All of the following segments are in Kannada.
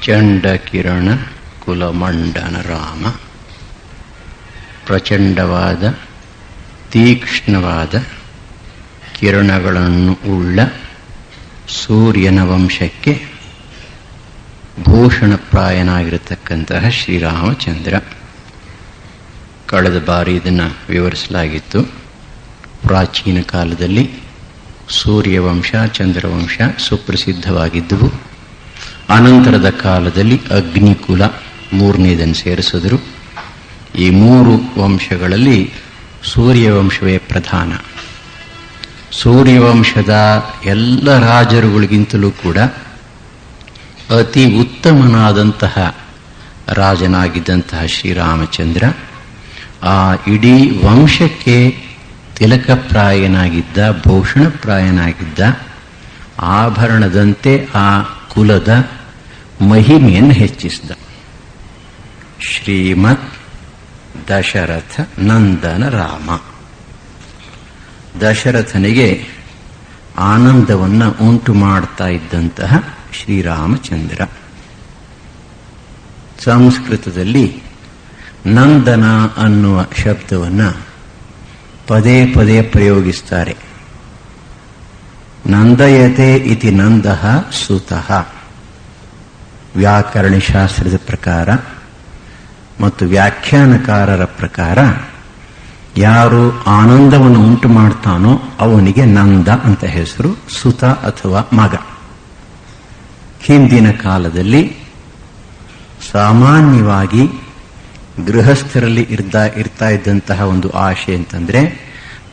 ಚಂಡಕಿರಣ ಕುಲಮಂಡನ ರಾಮ. ಪ್ರಚಂಡವಾದ ತೀಕ್ಷ್ಣವಾದ ಕಿರಣಗಳನ್ನು ಉಳ್ಳ ಸೂರ್ಯನ ವಂಶಕ್ಕೆ ಭೂಷಣಪ್ರಾಯನಾಗಿರತಕ್ಕಂತಹ ಶ್ರೀರಾಮಚಂದ್ರ. ಕಳೆದ ಬಾರಿ ಇದನ್ನು ವಿವರಿಸಲಾಗಿತ್ತು. ಪ್ರಾಚೀನ ಕಾಲದಲ್ಲಿ ಸೂರ್ಯವಂಶ ಚಂದ್ರವಂಶ ಸುಪ್ರಸಿದ್ಧವಾಗಿದ್ದವು. ಅನಂತರದ ಕಾಲದಲ್ಲಿ ಅಗ್ನಿಕುಲ ಮೂರನೇದನ್ನು ಸೇರಿಸಿದರು. ಈ ಮೂರು ವಂಶಗಳಲ್ಲಿ ಸೂರ್ಯವಂಶವೇ ಪ್ರಧಾನ. ಸೂರ್ಯವಂಶದ ಎಲ್ಲ ರಾಜರುಗಳಿಗಿಂತಲೂ ಕೂಡ ಅತಿ ಉತ್ತಮನಾದಂತಹ ರಾಜನಾಗಿದ್ದಂತಹ ಶ್ರೀರಾಮಚಂದ್ರ ಆ ಇಡೀ ವಂಶಕ್ಕೆ ತಿಲಕಪ್ರಾಯನಾಗಿದ್ದ, ಭೂಷಣಪ್ರಾಯನಾಗಿದ್ದ, ಆಭರಣದಂತೆ ಆ ಕುಲದ ಮಹಿಮೆಯನ್ನು ಹೆಚ್ಚಿಸಿದ. ಶ್ರೀಮತ್ ದಶರಥ ನಂದನ ರಾಮ. ದಶರಥನಿಗೆ ಆನಂದವನ್ನು ಉಂಟು ಮಾಡ್ತಾ ಇದ್ದಂತಹ ಶ್ರೀರಾಮಚಂದ್ರ. ಸಂಸ್ಕೃತದಲ್ಲಿ ನಂದನ ಅನ್ನುವ ಶಬ್ದವನ್ನು ಪದೇ ಪದೇ ಪ್ರಯೋಗಿಸ್ತಾರೆ. ನಂದಯತೆ ಇತಿ ನಂದಃ ಸುತಃ. ವ್ಯಾಕರಣಶಾಸ್ತ್ರದ ಪ್ರಕಾರ ಮತ್ತು ವ್ಯಾಖ್ಯಾನಕಾರರ ಪ್ರಕಾರ ಯಾರು ಆನಂದವನ್ನು ಉಂಟು ಮಾಡ್ತಾನೋ ಅವನಿಗೆ ನಂದ ಅಂತ ಹೆಸರು, ಸುತ ಅಥವಾ ಮಗ. ಹಿಂದಿನ ಕಾಲದಲ್ಲಿ ಸಾಮಾನ್ಯವಾಗಿ ಗೃಹಸ್ಥರಲ್ಲಿ ಇರ್ತಾ ಇದ್ದಂತಹ ಒಂದು ಆಶೆ ಅಂತಂದ್ರೆ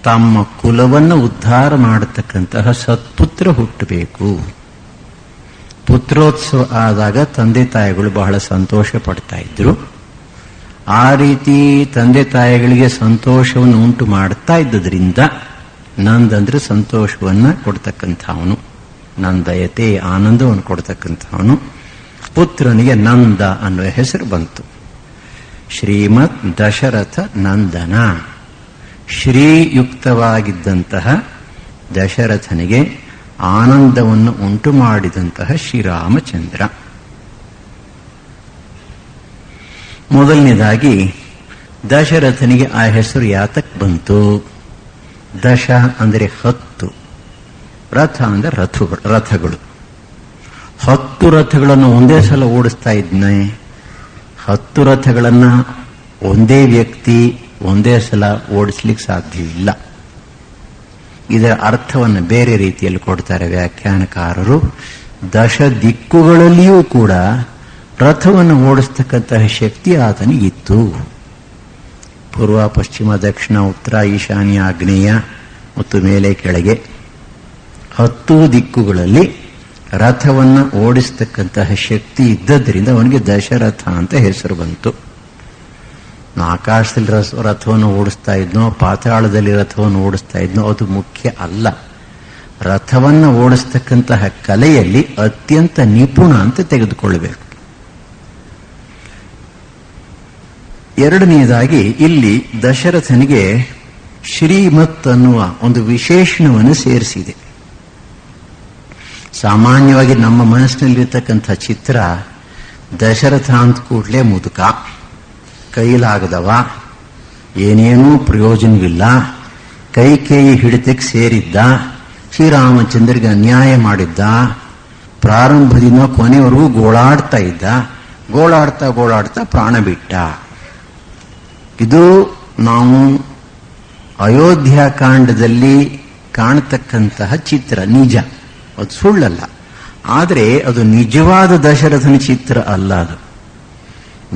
ತಮ್ಮ ಕುಲವನ್ನು ಉದ್ಧಾರ ಮಾಡತಕ್ಕಂತಹ ಸತ್ಪುತ್ರ ಹುಟ್ಟಬೇಕು. ಪುತ್ರೋತ್ಸವ ಆದಾಗ ತಂದೆ ತಾಯಿಗಳು ಬಹಳ ಸಂತೋಷ ಪಡ್ತಾ ಇದ್ರು. ಆ ರೀತಿ ತಂದೆ ತಾಯಿಗಳಿಗೆ ಸಂತೋಷವನ್ನು ಉಂಟು ಮಾಡ್ತಾ ಇದ್ದದ್ರಿಂದ ನಂದ ಅಂದ್ರೆ ಸಂತೋಷವನ್ನ ಕೊಡ್ತಕ್ಕಂಥವನು, ನಂದಯತೆ ಆನಂದವನ್ನು ಕೊಡ್ತಕ್ಕಂಥವನು. ಪುತ್ರನಿಗೆ ನಂದ ಅನ್ನುವ ಹೆಸರು ಬಂತು. ಶ್ರೀಮತ್ ದಶರಥ ನಂದನ. ಶ್ರೀಯುಕ್ತವಾಗಿದ್ದಂತಹ ದಶರಥನಿಗೆ ಆನಂದವನ್ನು ಉಂಟು ಮಾಡಿದಂತಹ ಶ್ರೀರಾಮಚಂದ್ರ. ಮೊದಲನೇದಾಗಿ ದಶರಥನಿಗೆ ಆ ಹೆಸರು ಯಾತಕ್ ಬಂತು? ದಶ ಅಂದರೆ 10, ರಥ ಅಂದರೆ ರಥಗಳು. 10 ರಥಗಳನ್ನು ಒಂದೇ ಸಲ ಓಡಿಸ್ತಾ ಇದ್ನೆ. 10 ರಥಗಳನ್ನ ಒಂದೇ ವ್ಯಕ್ತಿ ಒಂದೇ ಸಲ ಓಡಿಸ್ಲಿಕ್ಕೆ ಸಾಧ್ಯವಿಲ್ಲ. ಇದರ ಅರ್ಥವನ್ನು ಬೇರೆ ರೀತಿಯಲ್ಲಿ ಕೊಡ್ತಾರೆ ವ್ಯಾಖ್ಯಾನಕಾರರು. ದಶ ದಿಕ್ಕುಗಳಲ್ಲಿಯೂ ಕೂಡ ರಥವನ್ನು ಓಡಿಸ್ತಕ್ಕಂತಹ ಶಕ್ತಿ ಆತನಿಗಿತ್ತು. ಪೂರ್ವ, ಪಶ್ಚಿಮ, ದಕ್ಷಿಣ, ಉತ್ತರ, ಈಶಾನ್ಯ, ಆಗ್ನೇಯ ಮತ್ತು ಮೇಲೆ ಕೆಳಗೆ 10 ದಿಕ್ಕುಗಳಲ್ಲಿ ರಥವನ್ನು ಓಡಿಸ್ತಕ್ಕಂತಹ ಶಕ್ತಿ ಇದ್ದದ್ರಿಂದ ಅವನಿಗೆ ದಶರಥ ಅಂತ ಹೆಸರು ಬಂತು. ಆಕಾಶದಲ್ಲಿ ರಥವನ್ನು ಓಡಿಸ್ತಾ ಇದ್ನೋ, ಪಾತಾಳದಲ್ಲಿ ರಥವನ್ನು ಓಡಿಸ್ತಾ ಇದ್ನೋ ಅದು ಮುಖ್ಯ ಅಲ್ಲ. ರಥವನ್ನು ಓಡಿಸ್ತಕ್ಕಂತಹ ಕಲೆಯಲ್ಲಿ ಅತ್ಯಂತ ನಿಪುಣ ಅಂತ ತೆಗೆದುಕೊಳ್ಳಬೇಕು. ಎರಡನೆಯದಾಗಿ ಇಲ್ಲಿ ದಶರಥನಿಗೆ ಶ್ರೀಮತ್ ಅನ್ನುವ ಒಂದು ವಿಶೇಷಣವನ್ನು ಸೇರಿಸಿದೆ. ಸಾಮಾನ್ಯವಾಗಿ ನಮ್ಮ ಮನಸ್ಸಿನಲ್ಲಿರ್ತಕ್ಕಂಥ ಚಿತ್ರ ದಶರಥ ಅಂತ ಕೂಡಲೇ ಮುದುಕ, ಕೈಲಾಗದವ, ಏನೇನೂ ಪ್ರಯೋಜನವಿಲ್ಲ, ಕೈಕೇಯಿ ಹಿಡಿತಕ್ಕೆ ಸೇರಿದ್ದ, ಶ್ರೀರಾಮಚಂದ್ರಿಗೆ ಅನ್ಯಾಯ ಮಾಡಿದ್ದ, ಪ್ರಾರಂಭದಿಂದ ಕೊನೆವರೆಗೂ ಗೋಳಾಡ್ತಾ ಇದ್ದ, ಗೋಳಾಡ್ತಾ ಪ್ರಾಣ ಬಿಟ್ಟ. ಇದು ನಾವು ಅಯೋಧ್ಯಾಕಾಂಡದಲ್ಲಿ ಕಾಣತಕ್ಕಂತಹ ಚಿತ್ರ ನಿಜ, ಅದು ಸುಳ್ಳಲ್ಲ. ಆದರೆ ಅದು ನಿಜವಾದ ದಶರಥನ ಚಿತ್ರ ಅಲ್ಲ. ಅದು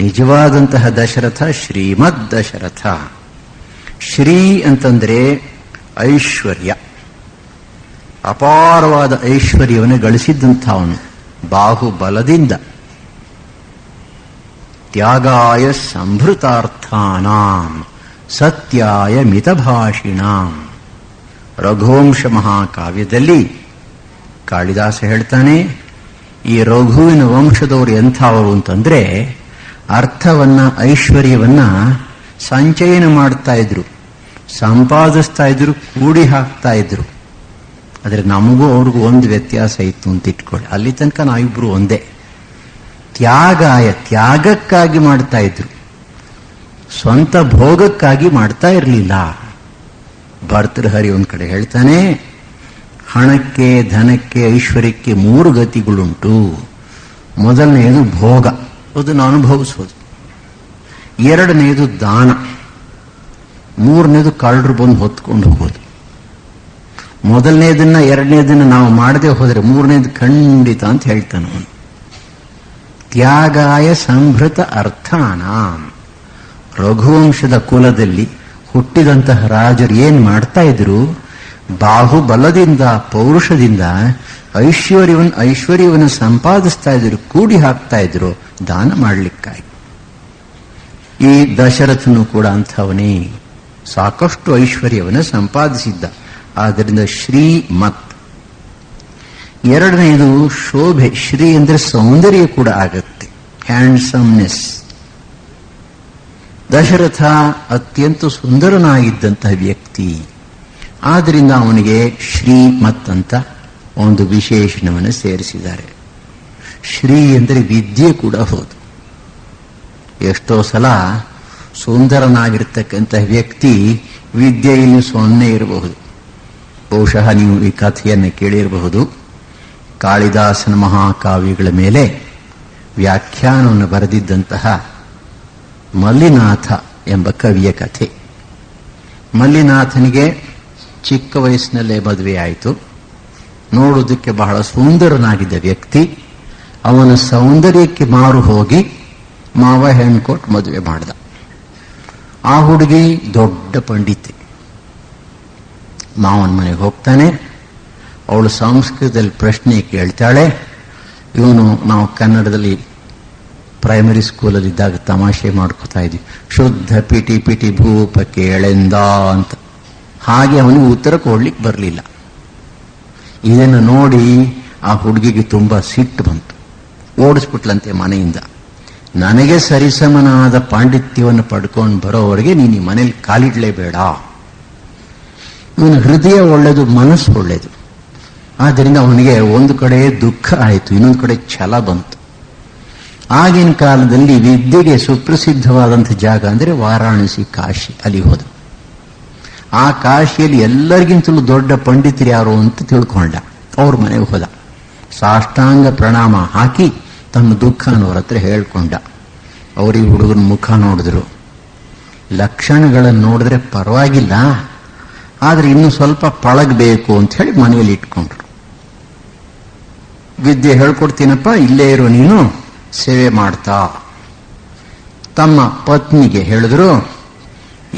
ನಿಜವಾದಂತಹ ದಶರಥ ಶ್ರೀಮದ್ ದಶರಥ. ಶ್ರೀ ಅಂತಂದ್ರೆ ಐಶ್ವರ್ಯ, ಅಪಾರವಾದ ಐಶ್ವರ್ಯವನ್ನು ಗಳಿಸಿದ್ದಂಥವನು ಬಾಹುಬಲದಿಂದ. ತ್ಯಾಗಾಯ ಸಂಭೃತಾರ್ಥಾನಾಂ ಸತ್ಯಾಯ ಮಿತಭಾಷಿಣಾಂ. ರಘುವಂಶ ಮಹಾಕಾವ್ಯದಲ್ಲಿ ಕಾಳಿದಾಸ ಹೇಳ್ತಾನೆ, ಈ ರಘುವಿನ ವಂಶದವರು ಎಂಥವರು ಅಂತಂದ್ರೆ ಅರ್ಥವನ್ನ, ಐಶ್ವರ್ಯವನ್ನ ಸಂಚಯನ ಮಾಡ್ತಾ ಇದ್ರು, ಸಂಪಾದಿಸ್ತಾ ಇದ್ರು, ಕೂಡಿ ಹಾಕ್ತಾ ಇದ್ರು. ಆದರೆ ನಮಗೂ ಅವ್ರಿಗೂ ಒಂದು ವ್ಯತ್ಯಾಸ ಇತ್ತು ಅಂತ ಇಟ್ಕೊಳ್ಳಿ. ಅಲ್ಲಿ ತನಕ ನಾವಿಬ್ರು ಒಂದೇ. ತ್ಯಾಗಕ್ಕಾಗಿ ಮಾಡ್ತಾ ಇದ್ರು, ಸ್ವಂತ ಭೋಗಕ್ಕಾಗಿ ಮಾಡ್ತಾ ಇರಲಿಲ್ಲ. ಭರ್ತೃಹರಿ ಒಂದ್ ಕಡೆ ಹೇಳ್ತಾನೆ, ಹಣಕ್ಕೆ, ಧನಕ್ಕೆ, ಐಶ್ವರ್ಯಕ್ಕೆ 3 ಗತಿಗಳುಂಟು. ಮೊದಲನೆಯದು ಭೋಗ, ಅದನ್ನು ಅನುಭವಿಸೋದು. ಎರಡನೆಯದು ದಾನ, ಮೂರನೇದು ಕಳ್ಳರು ಬಂದು ಹೊತ್ಕೊಂಡು ಹೋಗೋದು. ಮೊದಲನೇದನ್ನ ಎರಡನೇದನ್ನ ನಾವು ಮಾಡದೆ ಹೋದರೆ ಮೂರನೇದು ಖಂಡಿತ ಅಂತ ಹೇಳ್ತಾನೆ ಅವನು. ತ್ಯಾಗಾಯ ಸಂಭೃತ ಅರ್ಥಾನ. ರಘುವಂಶದ ಕುಲದಲ್ಲಿ ಹುಟ್ಟಿದಂತಹ ರಾಜರು ಏನ್ ಮಾಡ್ತಾ ಇದ್ರು? ಬಾಹುಬಲದಿಂದ, ಪೌರುಷದಿಂದ ಐಶ್ವರ್ಯವನ್ನು ಸಂಪಾದಿಸ್ತಾ ಇದ್ರು, ಕೂಡಿ ಹಾಕ್ತಾ ಇದ್ರು ದಾನ ಮಾಡಲಿಕ್ಕಾಗಿ. ಈ ದಶರಥನು ಕೂಡ ಅಂಥವನೇ, ಸಾಕಷ್ಟು ಐಶ್ವರ್ಯವನ್ನು ಸಂಪಾದಿಸಿದ್ದ. ಆದ್ದರಿಂದ ಶ್ರೀಮತ್. ಎರಡನೆಯದು ಶೋಭೆ. ಶ್ರೀ ಅಂದ್ರೆ ಸೌಂದರ್ಯ ಕೂಡ ಆಗತ್ತೆ, ಹ್ಯಾಂಡ್ಸಮ್ನೆಸ್. ದಶರಥ ಅತ್ಯಂತ ಸುಂದರನಾಗಿದ್ದಂತಹ ವ್ಯಕ್ತಿ. ಆದ್ದರಿಂದ ಅವನಿಗೆ ಶ್ರೀಮತ್ ಅಂತ ಒಂದು ವಿಶೇಷಣವನ್ನು ಸೇರಿಸಿದ್ದಾರೆ. ಶ್ರೀ ಅಂದರೆ ವಿದ್ಯೆ ಕೂಡ ಹೌದು. ಎಷ್ಟೋ ಸಲ ಸುಂದರನಾಗಿರ್ತಕ್ಕಂಥ ವ್ಯಕ್ತಿ ವಿದ್ಯೆಯಲ್ಲಿ 0 ಇರಬಹುದು. ಬಹುಶಃ ನೀವು ಈ ಕಥೆಯನ್ನು ಕೇಳಿರಬಹುದು. ಕಾಳಿದಾಸನ ಮಹಾಕಾವ್ಯಗಳ ಮೇಲೆ ವ್ಯಾಖ್ಯಾನವನ್ನು ಬರೆದಿದ್ದಂತಹ ಮಲ್ಲಿನಾಥ ಎಂಬ ಕವಿಯ ಕಥೆ. ಮಲ್ಲಿನಾಥನಿಗೆ ಚಿಕ್ಕ ವಯಸ್ಸಿನಲ್ಲೇ ಮದುವೆ ಆಯಿತು. ನೋಡುವುದಕ್ಕೆ ಬಹಳ ಸುಂದರನಾಗಿದ್ದ ವ್ಯಕ್ತಿ. ಅವನ ಸೌಂದರ್ಯಕ್ಕೆ ಮಾರು ಹೋಗಿ ಮಾವ ಹೆಣ್ಣು ಕೊಟ್ಟು ಮದುವೆ ಮಾಡ್ದ. ಆ ಹುಡುಗಿ ದೊಡ್ಡ ಪಂಡಿತೆ. ಮಾವನ ಮನೆಗೆ ಹೋಗ್ತಾನೆ. ಅವಳು ಸಂಸ್ಕೃತದಲ್ಲಿ ಪ್ರಶ್ನೆ ಕೇಳ್ತಾಳೆ. ಇವನು, ನಾವು ಕನ್ನಡದಲ್ಲಿ ಪ್ರೈಮರಿ ಸ್ಕೂಲಲ್ಲಿ ಇದ್ದಾಗ ತಮಾಷೆ ಮಾಡ್ಕೋತಾ ಇದ್ವಿ, ಶುದ್ಧ ಪಿಟಿ ಪಿಟಿ ಭೂಪ ಕೇಳೆಂದ ಅಂತ. ಹಾಗೆ ಅವನಿಗೆ ಉತ್ತರ ಕೊಡ್ಲಿಕ್ಕೆ ಬರಲಿಲ್ಲ. ಇದನ್ನು ನೋಡಿ ಆ ಹುಡುಗಿಗೆ ತುಂಬಾ ಸಿಟ್ಟು ಬಂತು. ಓಡಿಸ್ಬಿಟ್ಲಂತೆ ಮನೆಯಿಂದ. ನನಗೆ ಸರಿಸಮನಾದ ಪಾಂಡಿತ್ಯವನ್ನು ಪಡ್ಕೊಂಡು ಬರೋವರೆಗೆ ನೀನು ಈ ಮನೇಲಿ ಕಾಲಿಡ್ಲೇಬೇಡ. ಇವನ ಹೃದಯ ಒಳ್ಳೆದು, ಮನಸ್ಸು ಒಳ್ಳೆದು. ಆದ್ದರಿಂದ ಅವನಿಗೆ ಒಂದು ಕಡೆ ದುಃಖ ಆಯಿತು, ಇನ್ನೊಂದು ಕಡೆ ಛಲ ಬಂತು. ಆಗಿನ ಕಾಲದಲ್ಲಿ ವಿದ್ಯೆಗೆ ಸುಪ್ರಸಿದ್ಧವಾದಂಥ ಜಾಗ ಅಂದರೆ ವಾರಾಣಸಿ, ಕಾಶಿ. ಅಲ್ಲಿ ಹೋದ. ಆ ಕಾಶಿಯಲ್ಲಿ ಎಲ್ಲರಿಗಿಂತಲೂ ದೊಡ್ಡ ಪಂಡಿತರು ಯಾರು ಅಂತ ತಿಳ್ಕೊಂಡ. ಅವ್ರ ಮನೆಗೆ ಹೋದ. ಸಾಷ್ಟಾಂಗ ಪ್ರಣಾಮ ಹಾಕಿ ತನ್ನ ದುಃಖನವ್ರ ಹತ್ರ ಹೇಳ್ಕೊಂಡ. ಅವ್ರಿಗೆ ಹುಡುಗನ ಮುಖ ನೋಡಿದ್ರು. ಲಕ್ಷಣಗಳನ್ನು ನೋಡಿದ್ರೆ ಪರವಾಗಿಲ್ಲ, ಆದ್ರೆ ಇನ್ನು ಸ್ವಲ್ಪ ಪಳಗಬೇಕು ಅಂತ ಹೇಳಿ ಮನೆಯಲ್ಲಿ ಇಟ್ಕೊಂಡ್ರು. ವಿದ್ಯೆ ಹೇಳ್ಕೊಡ್ತೀನಪ್ಪ, ಇಲ್ಲೇ ಇರೋ, ನೀನು ಸೇವೆ ಮಾಡ್ತಾ. ತಮ್ಮ ಪತ್ನಿಗೆ ಹೇಳಿದ್ರು,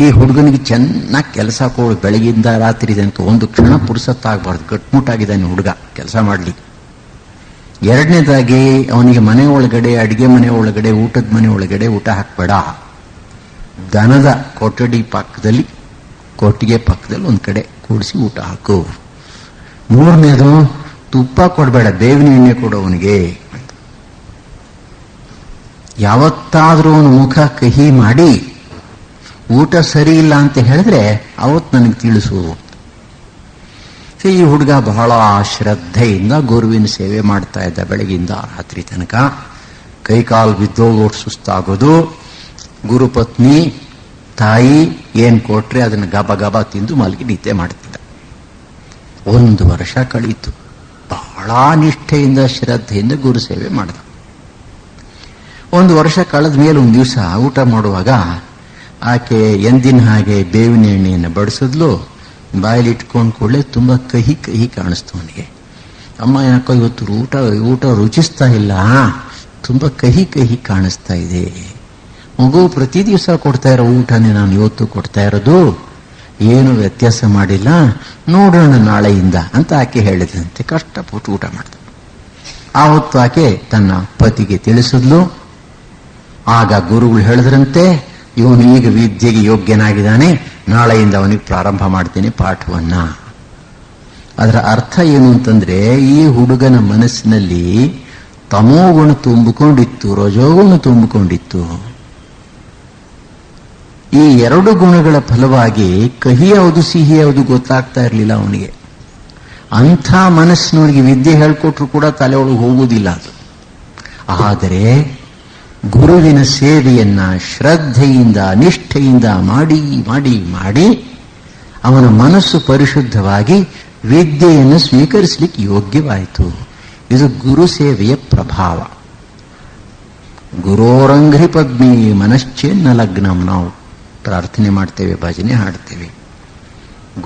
ಈ ಹುಡುಗನಿಗೆ ಚೆನ್ನಾಗಿ ಕೆಲಸ ಕೊಡು, ಬೆಳಗಿಂದ ರಾತ್ರಿ ತನಕ ಒಂದು ಕ್ಷಣ ಪುರುಸತ್ತಾಗಬಾರ್ದು, ಗಟ್ಮುಟ್ಟಾಗಿದ್ದಾನೆ ಹುಡುಗ ಕೆಲಸ ಮಾಡಲಿ. ಎರಡನೇದಾಗಿ ಅವನಿಗೆ ಮನೆ ಒಳಗಡೆ, ಅಡಿಗೆ ಮನೆ ಒಳಗಡೆ, ಊಟದ ಮನೆ ಒಳಗಡೆ ಊಟ ಹಾಕಬೇಡ. ದನದ ಕೊಠಡಿ ಪಕ್ಕದಲ್ಲಿ, ಕೊಟ್ಟಿಗೆ ಪಕ್ಕದಲ್ಲಿ ಒಂದು ಕಡೆ ಕೂಡಿಸಿ ಊಟ ಹಾಕು. ಮೂರನೇದು, ತುಪ್ಪ ಕೊಡಬೇಡ, ಬೇವಿನ ಎಣ್ಣೆ ಕೊಡು ಅವನಿಗೆ. ಯಾವತ್ತಾದ್ರೂ ಅವನ ಮುಖ ಕಹಿ ಮಾಡಿ ಊಟ ಸರಿ ಇಲ್ಲ ಅಂತ ಹೇಳಿದ್ರೆ ಅವತ್ತು ನನಗೆ ತಿಳಿಸು. ಈ ಹುಡುಗ ಬಹಳ ಶ್ರದ್ಧೆಯಿಂದ ಗುರುವಿನ ಸೇವೆ ಮಾಡ್ತಾ ಇದ್ದ. ಬೆಳಗಿಂದ ರಾತ್ರಿ ತನಕ ಕೈಕಾಲು ಬಿದ್ದೋಗೋಟ್ ಸುಸ್ತಾಗೋದು. ಗುರುಪತ್ನಿ ತಾಯಿ ಏನ್ ಕೊಟ್ರೆ ಅದನ್ನು ಗಬ ಗಬ ತಿಂದು ಮಲಗಿ ನಿದ್ದೆ ಮಾಡ್ತಿದ್ದ. 1 ವರ್ಷ ಕಳೀತು. ಬಹಳ ನಿಷ್ಠೆಯಿಂದ ಶ್ರದ್ಧೆಯಿಂದ ಗುರು ಸೇವೆ ಮಾಡಿದ. 1 ವರ್ಷ ಕಳೆದ ಮೇಲೆ ಒಂದು ದಿವಸ ಊಟ ಮಾಡುವಾಗ ಆಕೆ ಎಂದಿನ ಹಾಗೆ ಬೇವಿನ ಎಣ್ಣೆಯನ್ನು ಬಡಿಸಿದ್ಲು. ಬಾಯಲ್ಲಿ ಇಟ್ಕೊಂಡು ಕೂಡಲೇ ತುಂಬಾ ಕಹಿ ಕಹಿ ಕಾಣಿಸ್ತು ಅವನಿಗೆ. ಅಮ್ಮ, ಯಾಕೋ ಇವತ್ತು ಊಟ ರುಚಿಸ್ತಾ ಇಲ್ಲ, ತುಂಬಾ ಕಹಿ ಕಹಿ ಕಾಣಿಸ್ತಾ ಇದೆ. ಮಗು, ಪ್ರತಿ ದಿವಸ ಕೊಡ್ತಾ ಇರೋ ಊಟನೇ ನಾನು ಇವತ್ತು ಕೊಡ್ತಾ ಇರೋದು, ಏನು ವ್ಯತ್ಯಾಸ ಮಾಡಿಲ್ಲ, ನೋಡೋಣ ನಾಳೆಯಿಂದ ಅಂತ ಆಕೆ ಹೇಳಿದಂತೆ ಕಷ್ಟಪಟ್ಟು ಊಟ ಮಾಡ್ದ. ಆವತ್ತು ಆಕೆ ತನ್ನ ಪತಿಗೆ ತಿಳಿಸಿದ್ಲು. ಆಗ ಗುರುಗಳು ಹೇಳಿದ್ರಂತೆ, ಇವನು ಈಗ ವಿದ್ಯೆಗೆ ಯೋಗ್ಯನಾಗಿದ್ದಾನೆ, ನಾಳೆಯಿಂದ ಅವನಿಗೆ ಪ್ರಾರಂಭ ಮಾಡ್ತೇನೆ ಪಾಠವನ್ನ. ಅದರ ಅರ್ಥ ಏನು ಅಂತಂದ್ರೆ, ಈ ಹುಡುಗನ ಮನಸ್ಸಿನಲ್ಲಿ ತಮೋಗುಣ ತುಂಬಿಕೊಂಡಿತ್ತು, ರಜೋಗುಣ ತುಂಬಿಕೊಂಡಿತ್ತು. ಈ 2 ಗುಣಗಳ ಫಲವಾಗಿ ಕಹಿ ಯಾವುದು ಸಿಹಿ ಯಾವುದು ಗೊತ್ತಾಗ್ತಾ ಇರಲಿಲ್ಲ ಅವನಿಗೆ. ಅಂಥ ಮನಸ್ಸಿನವರಿಗೆ ವಿದ್ಯೆ ಹೇಳ್ಕೊಟ್ರು ಕೂಡ ತಲೆ ಒಳಗೆ ಹೋಗುವುದಿಲ್ಲ ಅದು. ಆದರೆ ಗುರುವಿನ ಸೇವೆಯನ್ನ ಶ್ರದ್ಧೆಯಿಂದ ನಿಷ್ಠೆಯಿಂದ ಮಾಡಿ ಮಾಡಿ ಮಾಡಿ ಅವನ ಮನಸ್ಸು ಪರಿಶುದ್ಧವಾಗಿ ವಿದ್ಯೆಯನ್ನು ಸ್ವೀಕರಿಸಲಿಕ್ಕೆ ಯೋಗ್ಯವಾಯಿತು. ಇದು ಗುರು ಸೇವೆಯ ಪ್ರಭಾವ. ಗುರೋರಂಘ್ರಿ ಪದ್ಮಿ ಮನಶ್ಚೇನ್ನ ಲಗ್ನಂ. ನಾವು ಪ್ರಾರ್ಥನೆ ಮಾಡ್ತೇವೆ, ಭಜನೆ ಹಾಡ್ತೇವೆ.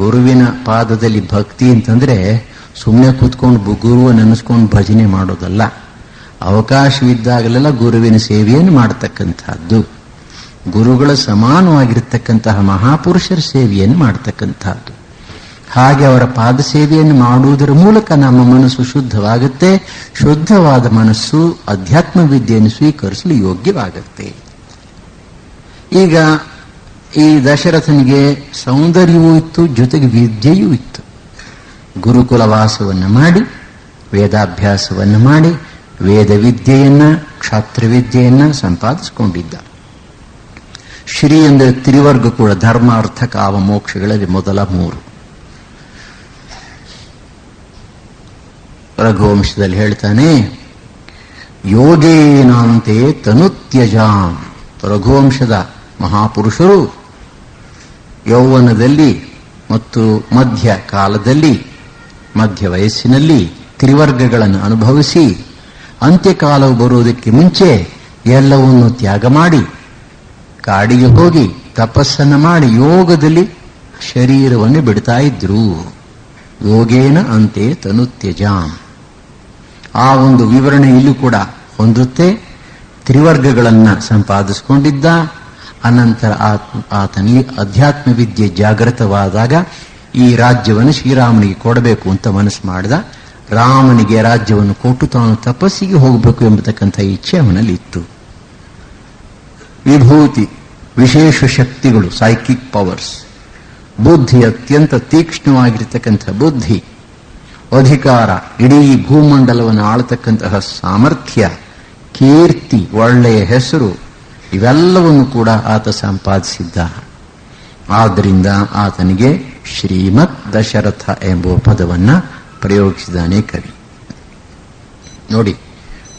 ಗುರುವಿನ ಪಾದದಲ್ಲಿ ಭಕ್ತಿ ಅಂತಂದ್ರೆ ಸುಮ್ಮನೆ ಕೂತ್ಕೊಂಡು ಗುರುವನ್ನು ನೆನೆಸ್ಕೊಂಡು ಭಜನೆ ಮಾಡೋದಲ್ಲ. ಅವಕಾಶವಿದ್ದಾಗಲೆಲ್ಲ ಗುರುವಿನ ಸೇವೆಯನ್ನು ಮಾಡತಕ್ಕಂಥದ್ದು, ಗುರುಗಳ ಸಮಾನವಾಗಿರ್ತಕ್ಕಂತಹ ಮಹಾಪುರುಷರ ಸೇವೆಯನ್ನು ಮಾಡತಕ್ಕಂಥದ್ದು. ಹಾಗೆ ಅವರ ಪಾದ ಸೇವೆಯನ್ನು ಮಾಡುವುದರ ಮೂಲಕ ನಮ್ಮ ಮನಸ್ಸು ಶುದ್ಧವಾಗುತ್ತೆ. ಶುದ್ಧವಾದ ಮನಸ್ಸು ಅಧ್ಯಾತ್ಮ ವಿದ್ಯೆಯನ್ನು ಸ್ವೀಕರಿಸಲು ಯೋಗ್ಯವಾಗುತ್ತೆ. ಈಗ ಈ ದಶರಥನಿಗೆ ಸೌಂದರ್ಯವೂ ಇತ್ತು, ಜೊತೆಗೆ ವಿದ್ಯೆಯೂ ಇತ್ತು. ಗುರುಕುಲ ವಾಸವನ್ನು ಮಾಡಿ ವೇದಾಭ್ಯಾಸವನ್ನು ಮಾಡಿ ವೇದ ವಿದ್ಯೆಯನ್ನ ಕ್ಷಾತ್ರ ವಿದ್ಯೆಯನ್ನ ಸಂಪಾದಿಸಿಕೊಂಡಿದ್ದ. ಶ್ರೀ ಅಂದರೆ ತ್ರಿವರ್ಗ ಕೂಡ, ಧರ್ಮ ಅರ್ಥ ಕಾಮ ಮೋಕ್ಷಗಳಲ್ಲಿ ಮೊದಲ 3. ರಘುವಂಶದಲ್ಲಿ ಹೇಳ್ತಾನೆ, ಯೋಗೇನಾಂತೆ ತನುತ್ಯಜಾಂ. ರಘುವಂಶದ ಮಹಾಪುರುಷರು ಯೌವನದಲ್ಲಿ ಮತ್ತು ಮಧ್ಯ ಕಾಲದಲ್ಲಿ, ಮಧ್ಯ ವಯಸ್ಸಿನಲ್ಲಿ ತ್ರಿವರ್ಗಗಳನ್ನು ಅನುಭವಿಸಿ ಅಂತ್ಯಕಾಲವು ಬರುವುದಕ್ಕೆ ಮುಂಚೆ ಎಲ್ಲವನ್ನು ತ್ಯಾಗ ಮಾಡಿ ಕಾಡಿಗೆ ಹೋಗಿ ತಪಸ್ಸನ್ನು ಮಾಡಿ ಯೋಗದಲ್ಲಿ ಶರೀರವನ್ನು ಬಿಡ್ತಾ ಇದ್ರು. ಯೋಗೇನ ಅಂತೆ ತನುತ್ಯಜಾಂ. ಆ ಒಂದು ವಿವರಣೆ ಇಲ್ಲೂ ಕೂಡ ಹೊಂದುತ್ತೆ. ತ್ರಿವರ್ಗಗಳನ್ನು ಸಂಪಾದಿಸಿಕೊಂಡಿದ್ದ. ಅನಂತರ ಆತನಿಗೆ ಅಧ್ಯಾತ್ಮ ವಿದ್ಯೆ ಜಾಗೃತವಾದಾಗ ಈ ರಾಜ್ಯವನ್ನು ಶ್ರೀರಾಮನಿಗೆ ಕೊಡಬೇಕು ಅಂತ ಮನಸ್ಸು ಮಾಡಿದ. ರಾಮನಿಗೆ ರಾಜ್ಯವನ್ನು ಕೊಟ್ಟು ತಾನು ತಪಸ್ಸಿಗೆ ಹೋಗಬೇಕು ಎಂಬತಕ್ಕಂಥ ಇಚ್ಛೆ ಅವನಲ್ಲಿ ಇತ್ತು. ವಿಭೂತಿ, ವಿಶೇಷ ಶಕ್ತಿಗಳು, ಸೈಕಿಕ್ ಪವರ್ಸ್, ಬುದ್ಧಿ, ಅತ್ಯಂತ ತೀಕ್ಷ್ಣವಾಗಿರ್ತಕ್ಕಂಥ ಬುದ್ಧಿ, ಅಧಿಕಾರ, ಇಡೀ ಭೂಮಂಡಲವನ್ನು ಆಳತಕ್ಕಂತಹ ಸಾಮರ್ಥ್ಯ, ಕೀರ್ತಿ, ಒಳ್ಳೆಯ ಹೆಸರು, ಇವೆಲ್ಲವನ್ನು ಕೂಡ ಆತ ಸಂಪಾದಿಸಿದ್ದ. ಆದ್ದರಿಂದ ಆತನಿಗೆ ಶ್ರೀಮತ್ ದಶರಥ ಎಂಬ ಪದವನ್ನ ಪ್ರಯೋಗಿಸಿದಾನೆ ಕವಿ. ನೋಡಿ,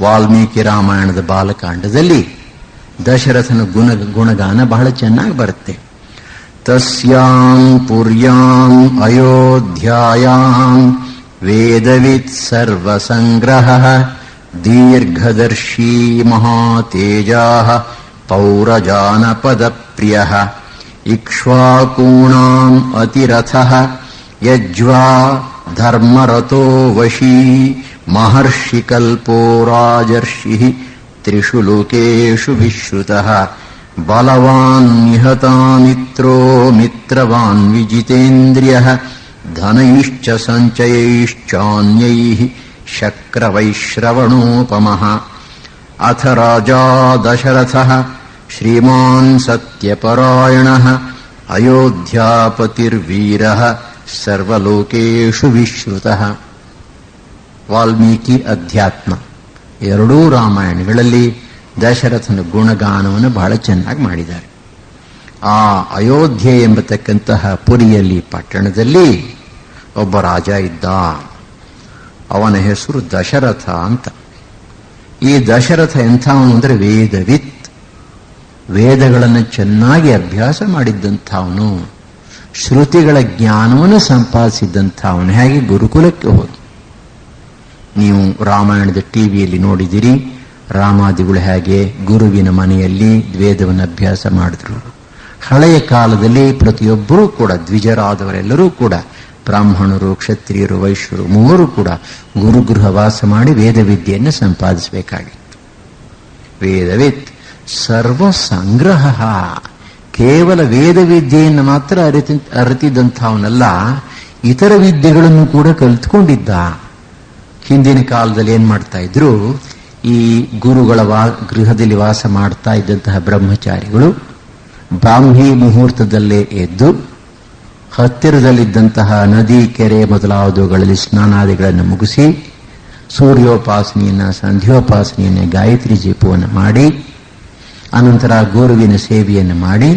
ವಾಲ್ಮೀಕಿ ರಾಮಾಯಣದ ಬಾಲಕಾಂಡದಲ್ಲಿ ದಶರಥನ ಗುಣಗಾನ ಬಹಳ ಚೆನ್ನಾಗಿ ಬರುತ್ತೆ. ತಸ್ಯಾಂ ಪುರ್ಯಾಂ ಅಯೋಧ್ಯಾಯಾಂ ವೇದವಿತ್ ಸರ್ವಸಂಗ್ರಹ ದೀರ್ಘದರ್ಶೀ ಮಹಾತೇಜಾಃ ಪೌರಜಾನಪದಪ್ರಿಯಃ ಇಕ್ಷ್ವಾಕೂಣಾಂ ಅತಿರಥಃ ಯಜ್ವಾ ಧರ್ಮರತೋ ವಶೀ ಮಹರ್ಷಿಕಲ್ಪೋ ರಾಜರ್ಷಿಃ ತ್ರಿಷು ಲೋಕೇಷು ವಿಶ್ರುತಃ ಬಲವಾನ್ ನಿಹತಾ ಮಿತ್ರೋ ಮಿತ್ರವಾನ್ ವಿಜಿತೇಂದ್ರಿಯಃ ಧನೈಶ್ಚ ಸಂಚಯೈಶ್ಚಾನ್ಯೈಃ ಶಕ್ರವೈಶ್ರವಣೋಪಮಃ ಅಥ ರಾಜಾ ದಶರಥಃ ಶ್ರೀಮಾನ್ ಸತ್ಯಪರಾಯಣಃ ಅಯೋಧ್ಯಾಪತಿರ್ವೀರಃ ಸರ್ವಲೋಕೇಷು ವಿಶ್ರುತಃ. ವಾಲ್ಮೀಕಿ ಅಧ್ಯಾತ್ಮ ಎರಡೂ ರಾಮಾಯಣಗಳಲ್ಲಿ ದಶರಥನ ಗುಣಗಾನವನ್ನು ಬಹಳ ಚೆನ್ನಾಗಿ ಮಾಡಿದ್ದಾರೆ. ಆ ಅಯೋಧ್ಯೆ ಎಂಬತಕ್ಕಂತಹ ಪುರಿಯಲ್ಲಿ, ಪಟ್ಟಣದಲ್ಲಿ ಒಬ್ಬ ರಾಜ ಇದ್ದ. ಅವನ ಹೆಸರು ದಶರಥ ಅಂತ. ಈ ದಶರಥ ಎಂಥವನು ಅಂದರೆ ವೇದವಿತ್, ವೇದಗಳನ್ನು ಚೆನ್ನಾಗಿ ಅಭ್ಯಾಸ ಮಾಡಿದ್ದಂಥವನು, ಶ್ರುತಿಗಳ ಜ್ಞಾನವನ್ನು ಸಂಪಾದಿಸಿದ್ದಂಥವನು. ಹೇಗೆ ಗುರುಕುಲಕ್ಕೆ ಹೋಗಿ ನೀವು ರಾಮಾಯಣದ ಟಿವಿಯಲ್ಲಿ ನೋಡಿದಿರಿ. ರಾಮಾದಿಗಳು ಹೇಗೆ ಗುರುವಿನ ಮನೆಯಲ್ಲಿ ವೇದವನ್ನು ಅಭ್ಯಾಸ ಮಾಡಿದ್ರು. ಹಳೆಯ ಕಾಲದಲ್ಲಿ ಪ್ರತಿಯೊಬ್ಬರೂ ಕೂಡ, ದ್ವಿಜರಾದವರೆಲ್ಲರೂ ಕೂಡ, ಬ್ರಾಹ್ಮಣರು, ಕ್ಷತ್ರಿಯರು, ವೈಶ್ಯರು ಮೂವರು ಕೂಡ ಗುರುಗೃಹ ವಾಸ ಮಾಡಿ ವೇದ ವಿದ್ಯೆಯನ್ನು ಸಂಪಾದಿಸಬೇಕಾಗಿತ್ತು. ವೇದವಿತ್ ಸರ್ವ ಸಂಗ್ರಹ, ಕೇವಲ ವೇದ ವಿದ್ಯೆಯನ್ನು ಮಾತ್ರ ಅರಿತಿದ್ದಂಥವನಲ್ಲ, ಇತರ ವಿದ್ಯೆಗಳನ್ನು ಕೂಡ ಕಲಿತುಕೊಂಡಿದ್ದ. ಹಿಂದಿನ ಕಾಲದಲ್ಲಿ ಏನ್ ಮಾಡ್ತಾ ಇದ್ರು, ಈ ಗುರುಗಳ ಗೃಹದಲ್ಲಿ ವಾಸ ಮಾಡ್ತಾ ಇದ್ದಂತಹ ಬ್ರಹ್ಮಚಾರಿಗಳು ಬ್ರಾಹ್ಮಿ ಮುಹೂರ್ತದಲ್ಲೇ ಎದ್ದು ಹತ್ತಿರದಲ್ಲಿದ್ದಂತಹ ನದಿ, ಕೆರೆ ಮೊದಲಾದವುಗಳಲ್ಲಿ ಸ್ನಾನಾದಿಗಳನ್ನು ಮುಗಿಸಿ ಸೂರ್ಯೋಪಾಸನೆಯನ್ನ, ಸಂಧ್ಯೋಪಾಸನೆಯನ್ನ, ಗಾಯತ್ರಿ ಜಪವನ್ನು ಮಾಡಿ ಅನಂತರ ಗುರುವಿನ ಸೇವೆಯನ್ನು ಮಾಡಿ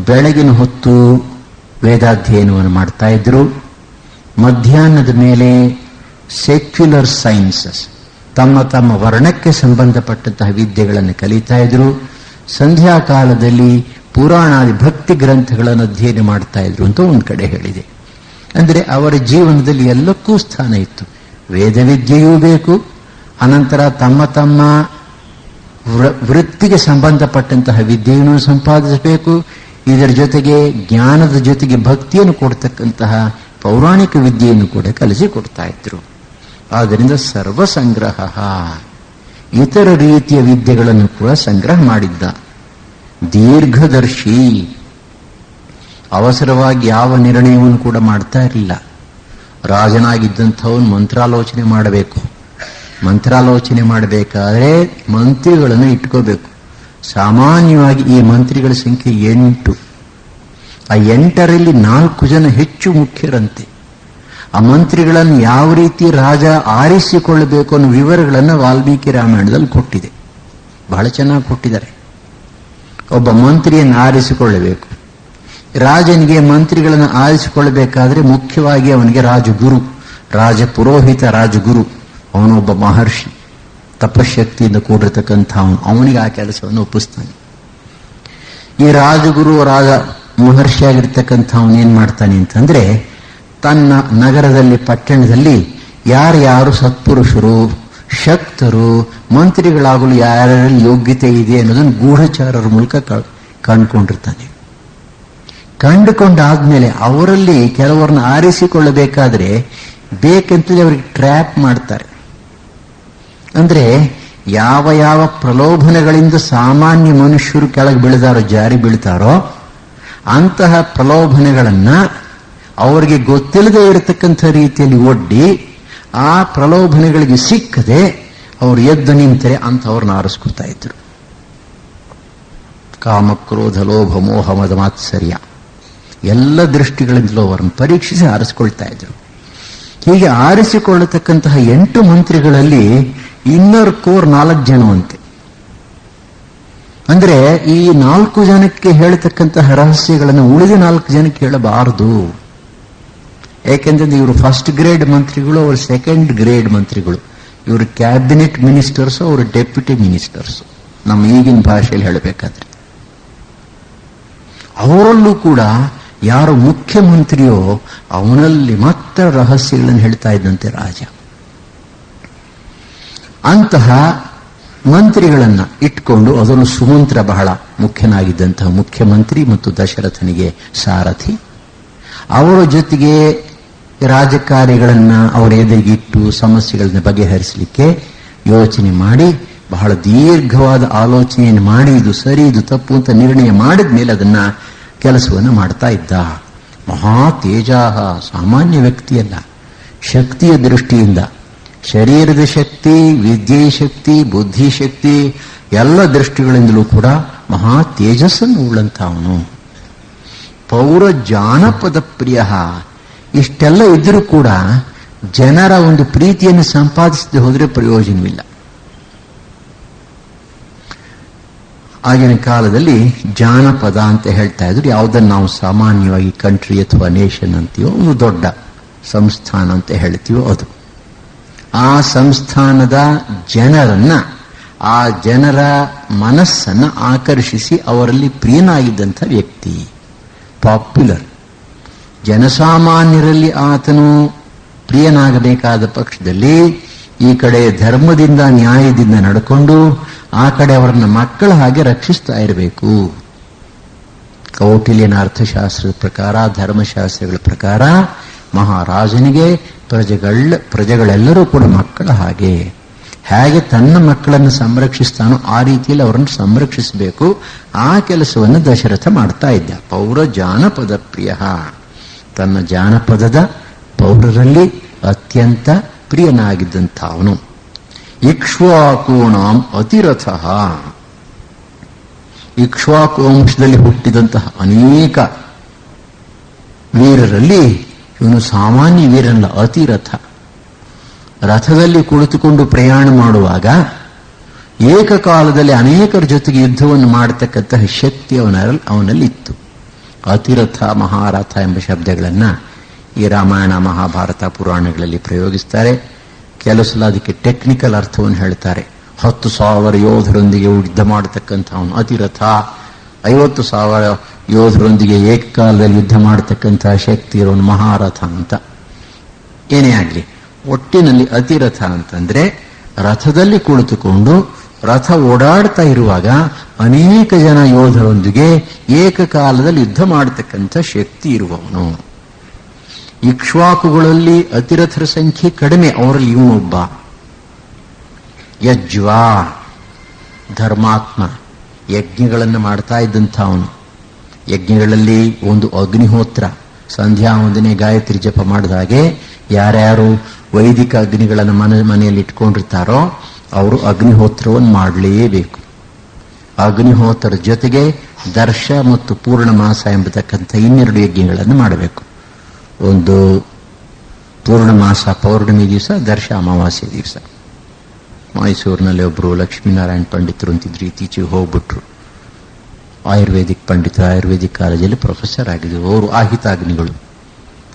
ಬೆಳಗಿನ ಹೊತ್ತು ವೇದಾಧ್ಯಯನವನ್ನು ಮಾಡ್ತಾ ಇದ್ರು. ಮಧ್ಯಾಹ್ನದ ಮೇಲೆ ಸೆಕ್ಯುಲರ್ ಸೈನ್ಸಸ್, ತಮ್ಮ ತಮ್ಮ ವರ್ಣಕ್ಕೆ ಸಂಬಂಧಪಟ್ಟಂತಹ ವಿದ್ಯೆಗಳನ್ನು ಕಲಿತಾ ಇದ್ರು. ಸಂಧ್ಯಾ ಕಾಲದಲ್ಲಿ ಪುರಾಣಾದಿ ಭಕ್ತಿ ಗ್ರಂಥಗಳನ್ನು ಅಧ್ಯಯನ ಮಾಡ್ತಾ ಇದ್ರು ಅಂತ ಒಂದು ಕಡೆ ಹೇಳಿದೆ. ಅಂದರೆ ಅವರ ಜೀವನದಲ್ಲಿ ಎಲ್ಲಕ್ಕೂ ಸ್ಥಾನ ಇತ್ತು. ವೇದವಿದ್ಯೆಯೂ ಬೇಕು, ಅನಂತರ ತಮ್ಮ ತಮ್ಮ ವೃತ್ತಿಗೆ ಸಂಬಂಧಪಟ್ಟಂತಹ ವಿದ್ಯೆಯನ್ನು ಸಂಪಾದಿಸಬೇಕು, ಇದರ ಜೊತೆಗೆ ಜ್ಞಾನದ ಜೊತೆಗೆ ಭಕ್ತಿಯನ್ನು ಕೊಡ್ತಕ್ಕಂತಹ ಪೌರಾಣಿಕ ವಿದ್ಯೆಯನ್ನು ಕೂಡ ಕಲಿಸಿಕೊಡ್ತಾ ಇದ್ರು. ಆದ್ದರಿಂದ ಸರ್ವಸಂಗ್ರಹ, ಇತರ ರೀತಿಯ ವಿದ್ಯೆಗಳನ್ನು ಕೂಡ ಸಂಗ್ರಹ ಮಾಡಿದ್ದ. ದೀರ್ಘದರ್ಶಿ, ಅವಸರವಾಗಿ ಯಾವ ನಿರ್ಣಯವನ್ನು ಕೂಡ ಮಾಡ್ತಾ ಇರಲಿಲ್ಲ. ರಾಜನಾಗಿದ್ದಂಥವನು ಮಂತ್ರಾಲೋಚನೆ ಮಾಡಬೇಕು. ಮಂತ್ರಾಲೋಚನೆ ಮಾಡಬೇಕಾದ್ರೆ ಮಂತ್ರಿಗಳನ್ನು ಇಟ್ಕೋಬೇಕು. ಸಾಮಾನ್ಯವಾಗಿ ಈ ಮಂತ್ರಿಗಳ ಸಂಖ್ಯೆ 8. ಆ 8ರಲ್ಲಿ 4 ಜನ ಹೆಚ್ಚು ಮುಖ್ಯರಂತೆ. ಆ ಮಂತ್ರಿಗಳನ್ನು ಯಾವ ರೀತಿ ರಾಜ ಆರಿಸಿಕೊಳ್ಳಬೇಕು ಅನ್ನೋ ವಿವರಗಳನ್ನು ವಾಲ್ಮೀಕಿ ರಾಮಾಯಣದಲ್ಲಿ ಕೊಟ್ಟಿದೆ. ಬಹಳ ಚೆನ್ನಾಗಿ ಕೊಟ್ಟಿದ್ದಾರೆ. ಒಬ್ಬ ಮಂತ್ರಿಯನ್ನು ಆರಿಸಿಕೊಳ್ಳಬೇಕು. ರಾಜನಿಗೆ ಮಂತ್ರಿಗಳನ್ನು ಆರಿಸಿಕೊಳ್ಳಬೇಕಾದ್ರೆ ಮುಖ್ಯವಾಗಿ ಅವನಿಗೆ ರಾಜಗುರು, ರಾಜ ಪುರೋಹಿತ, ರಾಜಗುರು, ಅವನೊಬ್ಬ ಮಹರ್ಷಿ, ತಪಶಕ್ತಿಯಿಂದ ಕೂಡಿರತಕ್ಕಂಥ ಅವನಿಗೆ ಆ ಕೆಲಸವನ್ನು ಒಪ್ಪಿಸ್ತಾನೆ. ಈ ರಾಜಗುರು, ರಾಜ ಮಹರ್ಷಿಯಾಗಿರ್ತಕ್ಕಂಥ ಅವನೇನ್ ಮಾಡ್ತಾನೆ ಅಂತಂದ್ರೆ, ತನ್ನ ನಗರದಲ್ಲಿ, ಪಟ್ಟಣದಲ್ಲಿ ಯಾರ್ಯಾರು ಸತ್ಪುರುಷರು, ಶಕ್ತರು, ಮಂತ್ರಿಗಳಾಗಲು ಯಾರ್ಯಾರಲ್ಲಿ ಯೋಗ್ಯತೆ ಇದೆ ಅನ್ನೋದನ್ನು ಗೂಢಚಾರರ ಮೂಲಕ ಕಂಡುಕೊಂಡಿರ್ತಾನೆ. ಕಂಡುಕೊಂಡಾದ್ಮೇಲೆ ಅವರಲ್ಲಿ ಕೆಲವರನ್ನ ಆರಿಸಿಕೊಳ್ಳಬೇಕಾದ್ರೆ ಬೇಕಂತಲೇ ಅವರಿಗೆ ಟ್ರ್ಯಾಪ್ ಮಾಡ್ತಾರೆ. ಅಂದ್ರೆ ಯಾವ ಯಾವ ಪ್ರಲೋಭನೆಗಳಿಂದ ಸಾಮಾನ್ಯ ಮನುಷ್ಯರು ಕೆಳಗೆ ಬೀಳ್ತಾರೋ, ಜಾರಿ ಬೀಳ್ತಾರೋ, ಅಂತಹ ಪ್ರಲೋಭನೆಗಳನ್ನ ಅವರಿಗೆ ಗೊತ್ತಿಲ್ಲದೆ ಇರತಕ್ಕಂಥ ರೀತಿಯಲ್ಲಿ ಒಡ್ಡಿ ಆ ಪ್ರಲೋಭನೆಗಳಿಗೆ ಸಿಕ್ಕದೆ ಅವರು ಎದ್ದು ನಿಂತರೆ ಅಂಥವ್ರನ್ನ ಆರಿಸ್ಕೊಳ್ತಾ ಇದ್ರು. ಕಾಮಕ್ರೋಧ ಲೋಭ ಮೋಹ ಮದ ಮಾತ್ಸರ್ಯ ಎಲ್ಲ ದೃಷ್ಟಿಗಳಿಂದಲೂ ಅವರನ್ನು ಪರೀಕ್ಷಿಸಿ ಆರಿಸಿಕೊಳ್ತಾ ಇದ್ರು. ಹೀಗೆ ಆರಿಸಿಕೊಳ್ಳತಕ್ಕಂತಹ 8 ಮಂತ್ರಿಗಳಲ್ಲಿ ಇನ್ನರ್ ಕೋರ್ 4 ಜನವಂತೆ. ಅಂದ್ರೆ ಈ 4 ಜನಕ್ಕೆ ಹೇಳತಕ್ಕಂತಹ ರಹಸ್ಯಗಳನ್ನು ಉಳಿದ 4 ಜನಕ್ಕೆ ಹೇಳಬಾರದು. ಯಾಕೆಂದ್ರೆ ಇವರು ಫಸ್ಟ್ ಗ್ರೇಡ್ ಮಂತ್ರಿಗಳು, ಅವರು ಸೆಕೆಂಡ್ ಗ್ರೇಡ್ ಮಂತ್ರಿಗಳು, ಇವರು ಕ್ಯಾಬಿನೆಟ್ ಮಿನಿಸ್ಟರ್ಸ್, ಅವರು ಡೆಪ್ಯೂಟಿ ಮಿನಿಸ್ಟರ್ಸ್, ನಮ್ಮ ಈಗಿನ ಭಾಷೆಯಲ್ಲಿ ಹೇಳಬೇಕಾದ್ರೆ. ಅವರಲ್ಲೂ ಕೂಡ ಯಾರು ಮುಖ್ಯಮಂತ್ರಿಯೋ ಅವನಲ್ಲಿ ಮಾತ್ರ ರಹಸ್ಯಗಳನ್ನು ಹೇಳ್ತಾ ಇದ್ದಂತೆ ರಾಜ. ಅಂತಹ ಮಂತ್ರಿಗಳನ್ನ ಇಟ್ಕೊಂಡು, ಅದನ್ನು ಸುಮಂತ್ರ ಬಹಳ ಮುಖ್ಯನಾಗಿದ್ದಂತಹ ಮುಖ್ಯಮಂತ್ರಿ ಮತ್ತು ದಶರಥನಿಗೆ ಸಾರಥಿ, ಅವರ ಜೊತೆಗೆ ರಾಜಕಾರಿಗಳನ್ನ ಅವರ ಎದುರಿಗಿಟ್ಟು ಸಮಸ್ಯೆಗಳನ್ನ ಬಗೆಹರಿಸಲಿಕ್ಕೆ ಯೋಚನೆ ಮಾಡಿ ಬಹಳ ದೀರ್ಘವಾದ ಆಲೋಚನೆಯನ್ನು ಮಾಡಿ ಇದು ಸರಿ ಇದು ತಪ್ಪು ಅಂತ ನಿರ್ಣಯ ಮಾಡಿದ ಮೇಲೆ ಅದನ್ನ ಕೆಲಸವನ್ನು ಮಾಡ್ತಾ ಇದ್ದ. ಮಹಾ ತೇಜಾಹ, ಸಾಮಾನ್ಯ ವ್ಯಕ್ತಿಯಲ್ಲ. ಶಕ್ತಿಯ ದೃಷ್ಟಿಯಿಂದ, ಶರೀರದ ಶಕ್ತಿ, ವಿದ್ಯೆಯ ಶಕ್ತಿ, ಬುದ್ಧಿಶಕ್ತಿ ಎಲ್ಲ ದೃಷ್ಟಿಗಳಿಂದಲೂ ಕೂಡ ಮಹಾ ತೇಜಸ್ಸನ್ನು ಉಳ್ಳಂತ ಅವನು. ಪೌರ ಜಾನಪದ ಪ್ರಿಯ, ಇಷ್ಟೆಲ್ಲ ಇದ್ರೂ ಕೂಡ ಜನರ ಒಂದು ಪ್ರೀತಿಯನ್ನು ಸಂಪಾದಿಸದೆ ಹೋದರೆ ಪ್ರಯೋಜನವಿಲ್ಲ. ಆಗಿನ ಕಾಲದಲ್ಲಿ ಜಾನಪದ ಅಂತ ಹೇಳ್ತಾ ಇದ್ರು. ಯಾವುದನ್ನು ನಾವು ಸಾಮಾನ್ಯವಾಗಿ ಕಂಟ್ರಿ ಅಥವಾ ನೇಷನ್ ಅಂತೀವೋ, ಒಂದು ದೊಡ್ಡ ಸಂಸ್ಥಾನ ಅಂತ ಹೇಳ್ತೀವೋ ಅದು. ಆ ಸಂಸ್ಥಾನದ ಜನರನ್ನ, ಆ ಜನರ ಮನಸ್ಸನ್ನ ಆಕರ್ಷಿಸಿ ಅವರಲ್ಲಿ ಪ್ರಿಯನಾಗಿದ್ದಂಥ ವ್ಯಕ್ತಿ ಪಾಪ್ಯುಲರ್. ಜನಸಾಮಾನ್ಯರಲ್ಲಿ ಆತನು ಪ್ರಿಯನಾಗಬೇಕಾದ ಪಕ್ಷದಲ್ಲಿ ಈ ಕಡೆ ಧರ್ಮದಿಂದ ನ್ಯಾಯದಿಂದ ನಡ್ಕೊಂಡು ಆ ಕಡೆ ಅವರನ್ನ ಮಕ್ಕಳ ಹಾಗೆ ರಕ್ಷಿಸ್ತಾ ಇರಬೇಕು. ಕೌಟಿಲ್ಯನ ಅರ್ಥಶಾಸ್ತ್ರದ ಪ್ರಕಾರ, ಧರ್ಮಶಾಸ್ತ್ರಗಳ ಪ್ರಕಾರ ಮಹಾರಾಜನಿಗೆ ಪ್ರಜೆಗಳೆಲ್ಲರೂ ಕೂಡ ಮಕ್ಕಳ ಹಾಗೆ. ಹೇಗೆ ತನ್ನ ಮಕ್ಕಳನ್ನು ಸಂರಕ್ಷಿಸ್ತಾನೋ ಆ ರೀತಿಯಲ್ಲಿ ಅವರನ್ನು ಸಂರಕ್ಷಿಸಬೇಕು. ಆ ಕೆಲಸವನ್ನು ದಶರಥ ಮಾಡ್ತಾ ಇದ್ದ. ಪೌರ ಜಾನಪದ ಪ್ರಿಯ, ತನ್ನ ಜಾನಪದದ ಪೌರರಲ್ಲಿ ಅತ್ಯಂತ ಪ್ರಿಯನಾಗಿದ್ದಂಥ ಅವನು. ಇಕ್ಷ್ವಾಕೂಣಾಂ ಅತಿರಥ, ಇಕ್ಷ್ವಾಕು ವಂಶದಲ್ಲಿ ಹುಟ್ಟಿದಂತಹ ಅನೇಕ ವೀರರಲ್ಲಿ ಇವನು ಸಾಮಾನ್ಯ ವೀರನಲ್ಲ, ಅತಿರಥ. ರಥದಲ್ಲಿ ಕುಳಿತುಕೊಂಡು ಪ್ರಯಾಣ ಮಾಡುವಾಗ ಏಕಕಾಲದಲ್ಲಿ ಅನೇಕರ ಜೊತೆಗೆ ಯುದ್ಧವನ್ನು ಮಾಡತಕ್ಕಂತಹ ಶಕ್ತಿ ಅವನಲ್ಲಿ ಇತ್ತು. ಅತಿರಥ, ಮಹಾರಥ ಎಂಬ ಶಬ್ದಗಳನ್ನ ಈ ರಾಮಾಯಣ, ಮಹಾಭಾರತ, ಪುರಾಣಗಳಲ್ಲಿ ಪ್ರಯೋಗಿಸ್ತಾರೆ. ಕೆಲವು ಸಲ ಅದಕ್ಕೆ ಟೆಕ್ನಿಕಲ್ ಅರ್ಥವನ್ನು ಹೇಳ್ತಾರೆ. 10,000 ಯೋಧರೊಂದಿಗೆ ಯುದ್ಧ ಮಾಡತಕ್ಕಂಥವನು ಅತಿರಥ, 50,000 ಯೋಧರೊಂದಿಗೆ ಏಕಕಾಲದಲ್ಲಿ ಯುದ್ಧ ಮಾಡತಕ್ಕಂತಹ ಶಕ್ತಿ ಇರೋನು ಮಹಾರಥ ಅಂತ. ಏನೇ ಆಗಲಿ, ಒಟ್ಟಿನಲ್ಲಿ ಅತಿರಥ ಅಂತಂದ್ರೆ ರಥದಲ್ಲಿ ಕುಳಿತುಕೊಂಡು ರಥ ಓಡಾಡ್ತಾ ಇರುವಾಗ ಅನೇಕ ಜನ ಯೋಧರೊಂದಿಗೆ ಏಕಕಾಲದಲ್ಲಿ ಯುದ್ಧ ಮಾಡತಕ್ಕಂಥ ಶಕ್ತಿ ಇರುವವನು. ಇಕ್ಷ್ವಾಕುಗಳಲ್ಲಿ ಅತಿರಥರ ಸಂಖ್ಯೆ ಕಡಿಮೆ, ಅವರಲ್ಲಿ ಇವನೊಬ್ಬ. ಯಜ್ವಾ ಧರ್ಮಾತ್ಮ, ಯಜ್ಞಗಳನ್ನು ಮಾಡ್ತಾ ಇದ್ದಂಥವನು. ಯಜ್ಞಗಳಲ್ಲಿ ಒಂದು ಅಗ್ನಿಹೋತ್ರ, ಸಂಧ್ಯಾ ವಂದನೆ ಗಾಯತ್ರಿ ಜಪ ಮಾಡಿದ ಹಾಗೆ ಯಾರ್ಯಾರು ವೈದಿಕ ಅಗ್ನಿಗಳನ್ನು ಮನೆಯಲ್ಲಿ ಇಟ್ಕೊಂಡಿರ್ತಾರೋ ಅವರು ಅಗ್ನಿಹೋತ್ರವನ್ನು ಮಾಡಲೇಬೇಕು. ಅಗ್ನಿಹೋತ್ರದ ಜೊತೆಗೆ ದರ್ಶ ಮತ್ತು ಪೂರ್ಣಮಾಸ ಎಂಬತಕ್ಕಂಥ 2 ಯಜ್ಞಗಳನ್ನು ಮಾಡಬೇಕು. ಒಂದು ಪೂರ್ಣಮಾಸ ಪೌರ್ಣಮಿ ದಿವಸ, ದರ್ಶ ಅಮಾವಾಸ್ಯೆ ದಿವಸ. ಮೈಸೂರಿನಲ್ಲಿ ಒಬ್ಬರು ಲಕ್ಷ್ಮೀನಾರಾಯಣ ಪಂಡಿತರು ಅಂತಿದ್ರು, ಇತ್ತೀಚೆಗೆ ಹೋಗ್ಬಿಟ್ರು. ಆಯುರ್ವೇದಿಕ್ ಪಂಡಿತರು, ಆಯುರ್ವೇದಿಕ್ ಕಾಲೇಜಲ್ಲಿ ಪ್ರೊಫೆಸರ್ ಆಗಿದ್ರು. ಅವರು ಆಹಿತ ಅಗ್ನಿಗಳು,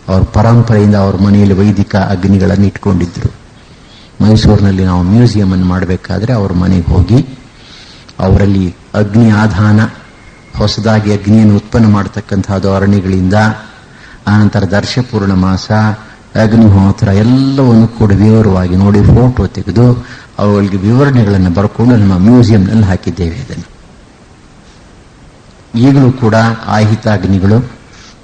ಅವ್ರ ಪರಂಪರೆಯಿಂದ ಅವ್ರ ಮನೆಯಲ್ಲಿ ವೈದಿಕ ಅಗ್ನಿಗಳನ್ನು ಇಟ್ಕೊಂಡಿದ್ರು. ಮೈಸೂರಿನಲ್ಲಿ ನಾವು ಮ್ಯೂಸಿಯಂ ಅನ್ನು ಮಾಡಬೇಕಾದ್ರೆ ಅವ್ರ ಮನೆಗೆ ಹೋಗಿ ಅವರಲ್ಲಿ ಅಗ್ನಿ ಆಧಾನ, ಹೊಸದಾಗಿ ಅಗ್ನಿಯನ್ನು ಉತ್ಪನ್ನ ಮಾಡತಕ್ಕಂತಹ ಧೋರಣೆಗಳಿಂದ, ಆನಂತರ ದರ್ಶ ಪೂರ್ಣಮಾಸ, ಅಗ್ನಿಹೋತ್ರ ಎಲ್ಲವನ್ನು ಕೂಡ ವಿವರವಾಗಿ ನೋಡಿ ಫೋಟೋ ತೆಗೆದು ಅವುಗಳಿಗೆ ವಿವರಣೆಗಳನ್ನು ಬರ್ಕೊಂಡು ನಮ್ಮ ಮ್ಯೂಸಿಯಂನಲ್ಲಿ ಹಾಕಿದ್ದೇವೆ. ಅದನ್ನು ಈಗಲೂ ಕೂಡ ಆಹಿತ ಅಗ್ನಿಗಳು,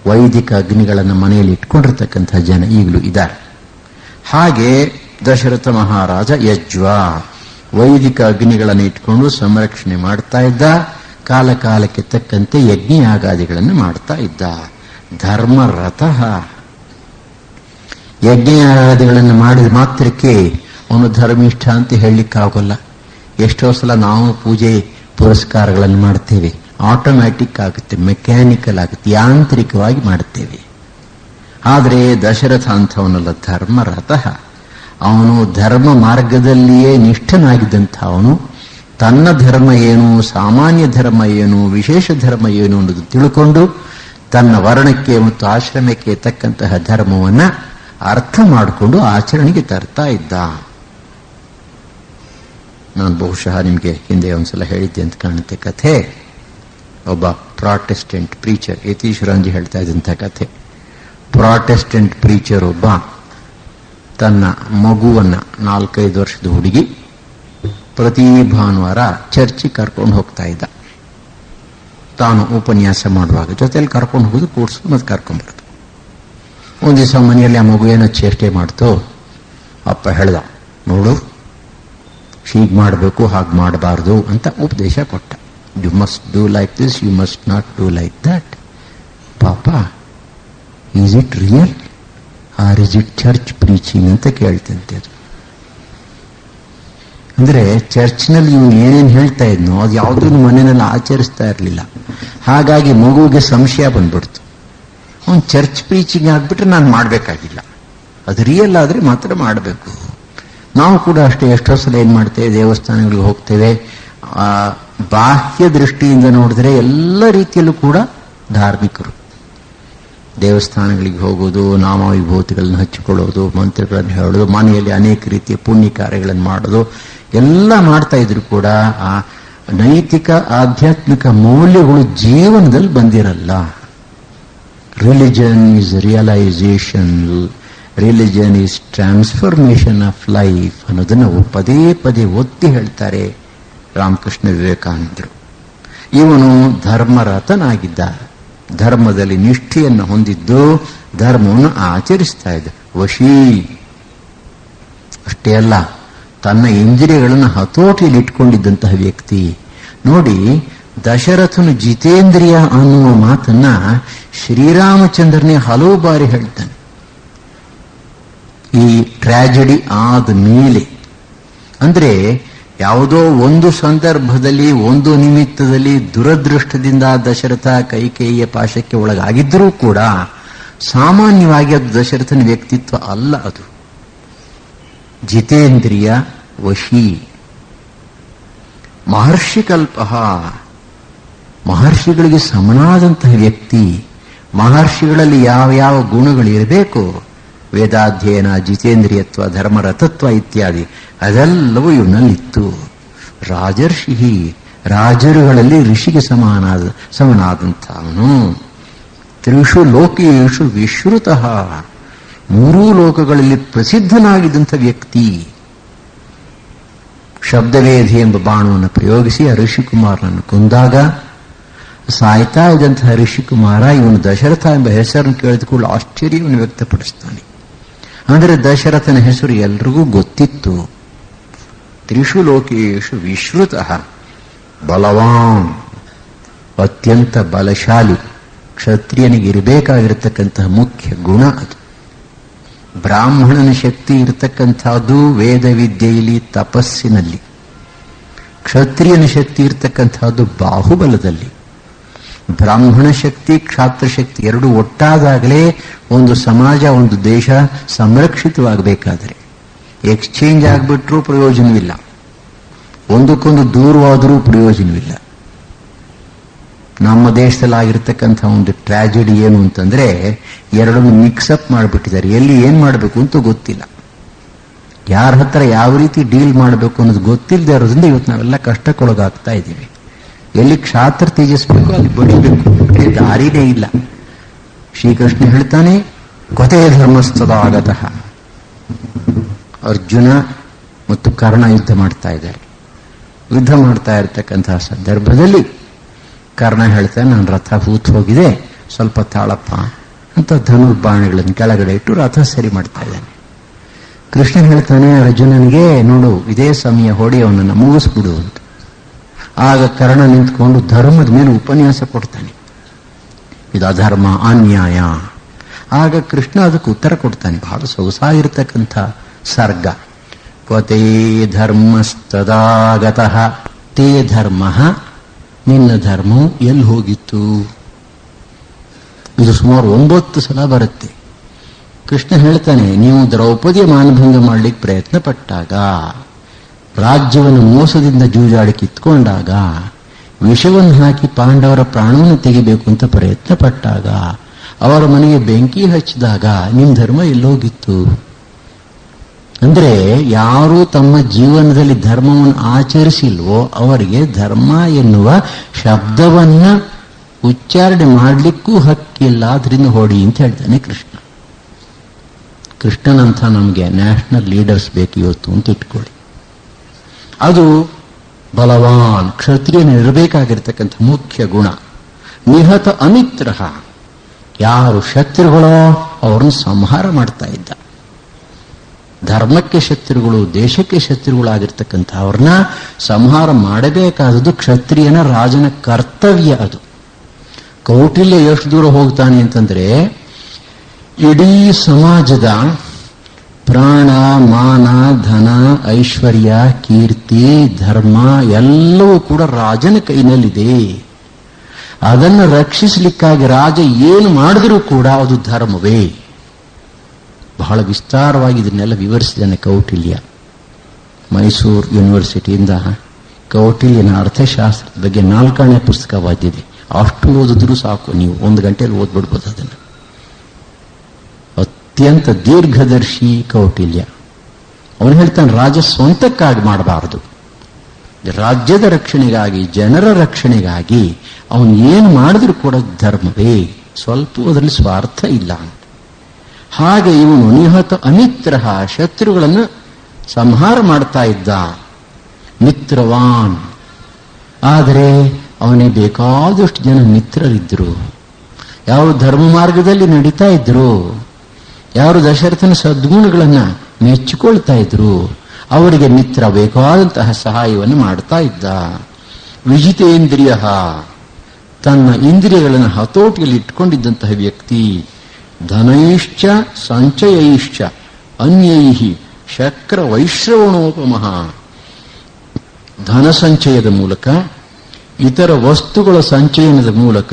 ವೈದಿಕ ಅಗ್ನಿಗಳನ್ನು ಮನೆಯಲ್ಲಿ ಇಟ್ಕೊಂಡಿರ್ತಕ್ಕಂಥ ಜನ ಈಗಲೂ ಇದ್ದಾರೆ. ಹಾಗೆ ದಶರಥ ಮಹಾರಾಜ ಯಜ್ವ ವೈದಿಕ ಅಗ್ನಿಗಳನ್ನು ಇಟ್ಕೊಂಡು ಸಂರಕ್ಷಣೆ ಮಾಡ್ತಾ ಇದ್ದ. ಕಾಲ ಕಾಲಕ್ಕೆ ತಕ್ಕಂತೆ ಯಜ್ಞಯಾಗಾದಿಗಳನ್ನು ಮಾಡ್ತಾ ಇದ್ದ. ಧರ್ಮರಥ. ಯಜ್ಞಯಾಗಾದಿಗಳನ್ನು ಮಾಡಿದ ಮಾತ್ರಕ್ಕೆ ಅವನು ಧರ್ಮಿಷ್ಠ ಅಂತ ಹೇಳಲಿಕ್ಕಾಗಲ್ಲ. ಎಷ್ಟೋ ಸಲ ನಾವು ಪೂಜೆ ಪುರಸ್ಕಾರಗಳನ್ನು ಮಾಡ್ತೇವೆ, ಆಟೋಮ್ಯಾಟಿಕ್ ಆಗುತ್ತೆ, ಮೆಕ್ಯಾನಿಕಲ್ ಆಗುತ್ತೆ, ಯಾಂತ್ರಿಕವಾಗಿ ಮಾಡುತ್ತೇವೆ. ಆದರೆ ದಶರಥ ಅಂಥವನಲ್ಲ, ಧರ್ಮರಥ. ಅವನು ಧರ್ಮ ಮಾರ್ಗದಲ್ಲಿಯೇ ನಿಷ್ಠನಾಗಿದ್ದಂಥ ಅವನು ತನ್ನ ಧರ್ಮ ಏನು, ಸಾಮಾನ್ಯ ಧರ್ಮ ಏನು, ವಿಶೇಷ ಧರ್ಮ ಏನು ಅನ್ನೋದು ತಿಳ್ಕೊಂಡು ತನ್ನ ವರ್ಣಕ್ಕೆ ಮತ್ತು ಆಶ್ರಮಕ್ಕೆ ತಕ್ಕಂತಹ ಧರ್ಮವನ್ನ ಅರ್ಥ ಮಾಡಿಕೊಂಡು ಆಚರಣೆಗೆ ತರ್ತಾ ಇದ್ದ. ನಾನು ಬಹುಶಃ ನಿಮಗೆ ಹಿಂದೆ ಒಂದ್ಸಲ ಹೇಳಿದ್ದೆ ಅಂತ ಕಾಣುತ್ತೆ ಕಥೆ. ಒಬ್ಬ ಪ್ರಾಟೆಸ್ಟೆಂಟ್ ಪ್ರೀಚರ್, ಯತೀಶ್ವರಂಜಿ ಹೇಳ್ತಾ ಇದ್ದಂಥ ಕಥೆ. ಪ್ರಾಟೆಸ್ಟೆಂಟ್ ಪ್ರೀಚರ್ ಒಬ್ಬ ತನ್ನ ಮಗುವನ್ನ, 4-5 ವರ್ಷದ ಹುಡುಗಿ, ಪ್ರತಿ ಭಾನುವಾರ ಚರ್ಚಿಗೆ ಕರ್ಕೊಂಡು ಹೋಗ್ತಾ ಇದ್ದ. ತಾನು ಉಪನ್ಯಾಸ ಮಾಡುವಾಗ ಜೊತೆಯಲ್ಲಿ ಕರ್ಕೊಂಡು ಹೋಗೋದು, ಕೂಡಿಸೋದು ಮತ್ತು ಕರ್ಕೊಂಡ್ಬರೋದು. ಒಂದು ದಿವಸ ಮನೆಯಲ್ಲಿ ಆ ಮಗು ಏನೋ ಚೇಷ್ಟೆ ಮಾಡ್ತು. ಅಪ್ಪ ಹೇಳ್ದ, ನೋಡು ಹೀಗೆ ಮಾಡಬೇಕು, ಹಾಗೆ ಮಾಡಬಾರ್ದು ಅಂತ ಉಪದೇಶ ಕೊಟ್ಟ. You must do like this, you must not do like that. ಪಾಪ, is it real or is it church preaching ಅಂತ ಕೇಳ್ತಂತೆ. ಅದು ಅಂದ್ರೆ ಚರ್ಚ್ನಲ್ಲಿ ಇವನು ಏನೇನು ಹೇಳ್ತಾ ಇದ್ನೋ ಅದು ಯಾವುದೂ ಮನೆಯಲ್ಲಿ ಆಚರಿಸ್ತಾ ಇರಲಿಲ್ಲ. ಹಾಗಾಗಿ ಮಗುವಿಗೆ ಸಂಶಯ ಬಂದ್ಬಿಡ್ತು. ಅವನು ಚರ್ಚ್ ಪ್ರೀಚಿಂಗ್ ಆಗ್ಬಿಟ್ರೆ ನಾನು ಮಾಡಬೇಕಾಗಿಲ್ಲ, ಅದು ರಿಯಲ್ ಆದರೆ ಮಾತ್ರ ಮಾಡಬೇಕು. ನಾವು ಕೂಡ ಅಷ್ಟೇ ಎಷ್ಟೋ ಸಲ ಏನು ಮಾಡ್ತೇವೆ, ದೇವಸ್ಥಾನಗಳಿಗೆ ಹೋಗ್ತೇವೆ, ಬಾಹ್ಯ ದೃಷ್ಟಿಯಿಂದ ನೋಡಿದ್ರೆ ಎಲ್ಲ ರೀತಿಯಲ್ಲೂ ಕೂಡ ಧಾರ್ಮಿಕರು. ದೇವಸ್ಥಾನಗಳಿಗೆ ಹೋಗೋದು, ನಾಮ ವಿಭೂತಿಗಳನ್ನು ಹಚ್ಚಿಕೊಳ್ಳೋದು, ಮಂತ್ರಗಳನ್ನು ಹೇಳೋದು, ಮನೆಯಲ್ಲಿ ಅನೇಕ ರೀತಿಯ ಪುಣ್ಯ ಕಾರ್ಯಗಳನ್ನು ಮಾಡೋದು ಎಲ್ಲ ಮಾಡ್ತಾ ಇದ್ರು ಕೂಡ ಆ ನೈತಿಕ ಆಧ್ಯಾತ್ಮಿಕ ಮೌಲ್ಯಗಳು ಜೀವನದಲ್ಲಿ ಬಂದಿರಲ್ಲ. Religion is realisation, religion is transformation of life ಅನ್ನೋದನ್ನು ಪದೇ ಪದೇ ಒತ್ತಿ ಹೇಳ್ತಾರೆ ರಾಮಕೃಷ್ಣ ವಿವೇಕಾನಂದರು. ಇವನು ಧರ್ಮರಥನಾಗಿದ್ದ, ಧರ್ಮದಲ್ಲಿ ನಿಷ್ಠೆಯನ್ನು ಹೊಂದಿದ್ದು, ಧರ್ಮವನ್ನು ಆಚರಿಸ್ತಾ ಇದ್ದ. ವಶೀ ಅಷ್ಟೇ ಅಲ್ಲ, ತನ್ನ ಇಂದ್ರಿಯಗಳನ್ನು ಹತೋಟಿಯಲ್ಲಿ ಇಟ್ಕೊಂಡಿದ್ದಂತಹ ವ್ಯಕ್ತಿ. ನೋಡಿ, ದಶರಥನು ಜಿತೇಂದ್ರಿಯ ಅನ್ನುವ ಮಾತನ್ನ ಶ್ರೀರಾಮಚಂದ್ರನೇ ಹಲವು ಬಾರಿ ಹೇಳ್ತಾನೆ. ಈ ಟ್ರಾಜಿಡಿ ಆದ ಮೇಲೆ, ಅಂದ್ರೆ ಯಾವುದೋ ಒಂದು ಸಂದರ್ಭದಲ್ಲಿ, ಒಂದು ನಿಮಿತ್ತದಲ್ಲಿ ದುರದೃಷ್ಟದಿಂದ ದಶರಥ ಕೈಕೇಯಿಯ ಪಾಶಕ್ಕೆ ಒಳಗಾಗಿದ್ದರೂ ಕೂಡ ಸಾಮಾನ್ಯವಾಗಿ ಅದು ದಶರಥನ ವ್ಯಕ್ತಿತ್ವ ಅಲ್ಲ. ಅದು ಜಿತೇಂದ್ರಿಯ ವಶಿ. ಮಹರ್ಷಿ ಕಲ್ಪ, ಮಹರ್ಷಿಗಳಿಗೆ ಸಮನಾದಂತಹ ವ್ಯಕ್ತಿ. ಮಹರ್ಷಿಗಳಲ್ಲಿ ಯಾವ ಯಾವ ಗುಣಗಳಿರಬೇಕು ವೇದಾಧ್ಯಯನ, ಜಿತೇಂದ್ರಿಯತ್ವ, ಧರ್ಮರಥತ್ವ ಇತ್ಯಾದಿ ಅದೆಲ್ಲವೂ ಇವನಲ್ಲಿತ್ತು. ರಾಜರ್ಷಿ, ರಾಜರುಗಳಲ್ಲಿ ಋಷಿಗೆ ಸಮನಾದಂಥವನು. ತ್ರಿಷು ಲೋಕೇಶು ವಿಶ್ರುತಃ, ಮೂರೂ ಲೋಕಗಳಲ್ಲಿ ಪ್ರಸಿದ್ಧನಾಗಿದ್ದಂಥ ವ್ಯಕ್ತಿ. ಶಬ್ದವೇಧಿ ಎಂಬ ಬಾಣವನ್ನು ಪ್ರಯೋಗಿಸಿ ಆ ಋಷಿಕುಮಾರನನ್ನು ಕೊಂದಾಗ ಸಾಯ್ತಾ ಇದ್ದಂತಹ ಋಷಿಕುಮಾರ ಇವನು ದಶರಥ ಎಂಬ ಹೆಸರನ್ನು ಕೇಳಿದುಕೊಳ್ಳು ಆಶ್ಚರ್ಯವನ್ನು ವ್ಯಕ್ತಪಡಿಸ್ತಾನೆ. ಅಂದರೆ ದಶರಥನ ಹೆಸರು ಎಲ್ರಿಗೂ ಗೊತ್ತಿತ್ತು. ತ್ರಿಷು ಲೋಕೇಶು ವಿಶ್ರುತಃ, ಬಲವಾನ್, ಅತ್ಯಂತ ಬಲಶಾಲಿ, ಕ್ಷತ್ರಿಯನಿಗೆ ಇರಬೇಕಾಗಿರತಕ್ಕಂತಹ ಮುಖ್ಯ ಗುಣ ಅದು. ಬ್ರಾಹ್ಮಣನ ಶಕ್ತಿ ಇರತಕ್ಕಂಥದ್ದು ವೇದ ವಿದ್ಯೆಯಲ್ಲಿ, ತಪಸ್ಸಿನಲ್ಲಿ. ಕ್ಷತ್ರಿಯನ ಶಕ್ತಿ ಇರತಕ್ಕಂಥದ್ದು ಬಾಹುಬಲದಲ್ಲಿ. ಬ್ರಾಹ್ಮಣ ಶಕ್ತಿ, ಕ್ಷಾತ್ರ ಶಕ್ತಿ ಎರಡೂ ಒಟ್ಟಾದಾಗಲೇ ಒಂದು ಸಮಾಜ, ಒಂದು ದೇಶ ಸಂರಕ್ಷಿತವಾಗಬೇಕಾದರೆ. ಎಕ್ಸ್ಚೇಂಜ್ ಆಗಿಬಿಟ್ರೂ ಪ್ರಯೋಜನವಿಲ್ಲ, ಒಂದಕ್ಕೊಂದು ದೂರವಾದರೂ ಪ್ರಯೋಜನವಿಲ್ಲ. ನಮ್ಮ ದೇಶದಲ್ಲಿ ಆಗಿರ್ತಕ್ಕಂಥ ಒಂದು ಟ್ರಾಜಿಡಿ ಏನು ಅಂತಂದ್ರೆ, ಎರಡನ್ನು ಮಿಕ್ಸಪ್ ಮಾಡಿಬಿಟ್ಟಿದ್ದಾರೆ. ಎಲ್ಲಿ ಏನ್ ಮಾಡಬೇಕು ಅಂತ ಗೊತ್ತಿಲ್ಲ, ಯಾರ ಹತ್ರ ಯಾವ ರೀತಿ ಡೀಲ್ ಮಾಡಬೇಕು ಅನ್ನೋದು ಗೊತ್ತಿಲ್ಲದೆ ಇರೋದ್ರಿಂದ ಇವತ್ತು ನಾವೆಲ್ಲ ಕಷ್ಟಕ್ಕೊಳಗಾಗ್ತಾ ಇದ್ದೀವಿ. ಎಲ್ಲಿ ಕ್ಷಾತ್ರ ತ್ಯಜಿಸಬೇಕು ಅಲ್ಲಿ ಬಡಿಬೇಕು, ದಾರಿನೇ ಇಲ್ಲ. ಶ್ರೀಕೃಷ್ಣ ಹೇಳ್ತಾನೆ, ಕೊತೆ ಧರ್ಮಸ್ಥದಾಗತಃ. ಅರ್ಜುನ ಮತ್ತು ಕರ್ಣ ಯುದ್ಧ ಮಾಡ್ತಾ ಇದ್ದಾರೆ. ಯುದ್ಧ ಮಾಡ್ತಾ ಇರತಕ್ಕಂತಹ ಸಂದರ್ಭದಲ್ಲಿ ಕರ್ಣ ಹೇಳ್ತಾನೆ, ನಾನು ರಥ ಹೂತ್ ಹೋಗಿದೆ, ಸ್ವಲ್ಪ ತಾಳಪ್ಪ ಅಂತ ಧನುರ್ಬಾಣಗಳನ್ನು ಕೆಳಗಡೆ ಇಟ್ಟು ರಥ ಸರಿ ಮಾಡ್ತಾ ಇದ್ದಾನೆ. ಕೃಷ್ಣ ಹೇಳ್ತಾನೆ ಅರ್ಜುನನಿಗೆ, ನೋಡು ಇದೇ ಸಮಯ, ಹೊಡಿ ಅವನನ್ನು ಮುಗಿಸ್ಬಿಡು ಅಂತ. ಆಗ ಕರ್ಣ ನಿಂತ್ಕೊಂಡು ಧರ್ಮದ ಮೇಲೆ ಉಪನ್ಯಾಸ ಕೊಡ್ತಾನೆ, ಇದು ಅಧರ್ಮ, ಅನ್ಯಾಯ. ಆಗ ಕೃಷ್ಣ ಅದಕ್ಕೆ ಉತ್ತರ ಕೊಡ್ತಾನೆ, ಬಹಳ ಸೊಗಸಾಗಿರ್ತಕ್ಕಂಥ ಸರ್ಗ. ಕ್ವತೇ ಧರ್ಮಸ್ತದಾಗತಃ, ತೇ ಧರ್ಮ, ನಿನ್ನ ಧರ್ಮವು ಎಲ್ಲಿ ಹೋಗಿತ್ತು? ಇದು ಸುಮಾರು 9 ಸಲ ಬರುತ್ತೆ. ಕೃಷ್ಣ ಹೇಳ್ತಾನೆ, ನೀವು ದ್ರೌಪದಿಯ ಮಾನಭಂಗ ಮಾಡಲಿಕ್ಕೆ ಪ್ರಯತ್ನ ಪಟ್ಟಾಗ, ರಾಜ್ಯವನ್ನು ಮೋಸದಿಂದ ಜೂಜಾಡಿ ಕಿತ್ಕೊಂಡಾಗ, ವಿಷವನ್ನು ಹಾಕಿ ಪಾಂಡವರ ಪ್ರಾಣವನ್ನು ತೆಗಿಬೇಕು ಅಂತ ಪ್ರಯತ್ನ ಪಟ್ಟಾಗ, ಅವರ ಮನೆಗೆ ಬೆಂಕಿ ಹಚ್ಚಿದಾಗ ನಿಮ್ಮ ಧರ್ಮ ಎಲ್ಲೋಗಿತ್ತು? ಅಂದ್ರೆ ಯಾರು ತಮ್ಮ ಜೀವನದಲ್ಲಿ ಧರ್ಮವನ್ನು ಆಚರಿಸಿಲ್ವೋ ಅವರಿಗೆ ಧರ್ಮ ಎನ್ನುವ ಶಬ್ದವನ್ನ ಉಚ್ಚಾರಣೆ ಮಾಡಲಿಕ್ಕೂ ಹಕ್ಕಿಲ್ಲ, ಅದರಿಂದ ಹೊಡಿ ಅಂತ ಹೇಳ್ತಾನೆ ಕೃಷ್ಣ. ಕೃಷ್ಣನಂಥ ನಮಗೆ ನ್ಯಾಷನಲ್ ಲೀಡರ್ಸ್ ಬೇಕು ಇವತ್ತು ಅಂತ ಇಟ್ಕೊಳ್ಳಿ. ಅದು ಬಲವಾನ್, ಕ್ಷತ್ರಿಯನಿರಬೇಕಾಗಿರ್ತಕ್ಕಂಥ ಮುಖ್ಯ ಗುಣ. ನಿಹತ ಅಮಿತ್ರ, ಯಾರು ಶತ್ರುಗಳೋ ಅವ್ರನ್ನ ಸಂಹಾರ ಮಾಡ್ತಾ ಇದ್ದ. ಧರ್ಮಕ್ಕೆ ಶತ್ರುಗಳು, ದೇಶಕ್ಕೆ ಶತ್ರುಗಳಾಗಿರ್ತಕ್ಕಂಥ ಅವ್ರನ್ನ ಸಂಹಾರ ಮಾಡಬೇಕಾದದ್ದು ಕ್ಷತ್ರಿಯನ, ರಾಜನ ಕರ್ತವ್ಯ ಅದು. ಕೌಟಿಲ್ಯ ಎಷ್ಟು ದೂರ ಹೋಗ್ತಾನೆ ಅಂತಂದ್ರೆ, ಇಡೀ ಸಮಾಜದ ಪ್ರಾಣ, ಮಾನ, ಧನ, ಐಶ್ವರ್ಯ, ಕೀರ್ತಿ, ಧರ್ಮ ಎಲ್ಲವೂ ಕೂಡ ರಾಜನ ಕೈನಲ್ಲಿದೆ. ಅದನ್ನು ರಕ್ಷಿಸಲಿಕ್ಕಾಗಿ ರಾಜ ಏನು ಮಾಡಿದರೂ ಕೂಡ ಅದು ಧರ್ಮವೇ. ಬಹಳ ವಿಸ್ತಾರವಾಗಿ ಇದನ್ನೆಲ್ಲ ವಿವರಿಸಿದ್ದಾನೆ ಕೌಟಿಲ್ಯ. ಮೈಸೂರು ಯೂನಿವರ್ಸಿಟಿಯಿಂದ ಕೌಟಿಲ್ಯನ ಅರ್ಥಶಾಸ್ತ್ರದ ಬಗ್ಗೆ 4ನೇ ಪುಸ್ತಕ ಓದಿದೆ. ಅಷ್ಟು ಓದಿದ್ರೂ ಸಾಕು, ನೀವು 1 ಗಂಟೆಯಲ್ಲಿ ಓದ್ಬಿಡ್ಬೋದು ಅದನ್ನು. ಅತ್ಯಂತ ದೀರ್ಘದರ್ಶಿ ಕೌಟಿಲ್ಯ. ಅವನು ಹೇಳ್ತಾನೆ, ರಾಜ ಸ್ವಂತಕ್ಕಾಗಿ ಮಾಡಬಾರದು, ರಾಜ್ಯದ ರಕ್ಷಣೆಗಾಗಿ, ಜನರ ರಕ್ಷಣೆಗಾಗಿ ಅವನು ಏನು ಮಾಡಿದ್ರೂ ಕೂಡ ಧರ್ಮವೇ, ಸ್ವಲ್ಪ ಅದರಲ್ಲಿ ಸ್ವಾರ್ಥ ಇಲ್ಲ. ಹಾಗೆ ಇವನು ನಿಹತ ಅಮಿತ್ರ, ಶತ್ರುಗಳನ್ನು ಸಂಹಾರ ಮಾಡ್ತಾ ಇದ್ದ. ಮಿತ್ರವಾನ್, ಆದರೆ ಅವನಿಗೆ ಬೇಕಾದಷ್ಟು ಜನ ಮಿತ್ರರಿದ್ದರು. ಯಾರು ಧರ್ಮ ಮಾರ್ಗದಲ್ಲಿ ನಡೀತಾ ಇದ್ರು, ಯಾರು ದಶರಥನ ಸದ್ಗುಣಗಳನ್ನು ಮೆಚ್ಚಿಕೊಳ್ತಾ ಇದ್ರು, ಅವರಿಗೆ ಮಿತ್ರ ಬೇಕಾದಂತಹ ಸಹಾಯವನ್ನು ಮಾಡ್ತಾ ಇದ್ದ. ವಿಜಿತೇಂದ್ರಿಯ, ತನ್ನ ಇಂದ್ರಿಯಗಳನ್ನು ಹತೋಟಿಯಲ್ಲಿ ಇಟ್ಕೊಂಡಿದ್ದಂತಹ ವ್ಯಕ್ತಿ. ಧನೈಶ್ಚ ಸಂಚಯೈಶ್ಚ ಅನ್ಯೈಹಿ ಶಕ್ರ ವೈಶ್ರವಣೋಪಮಃ, ಧನ ಸಂಚಯದ ಮೂಲಕ, ಇತರ ವಸ್ತುಗಳ ಸಂಚಯನದ ಮೂಲಕ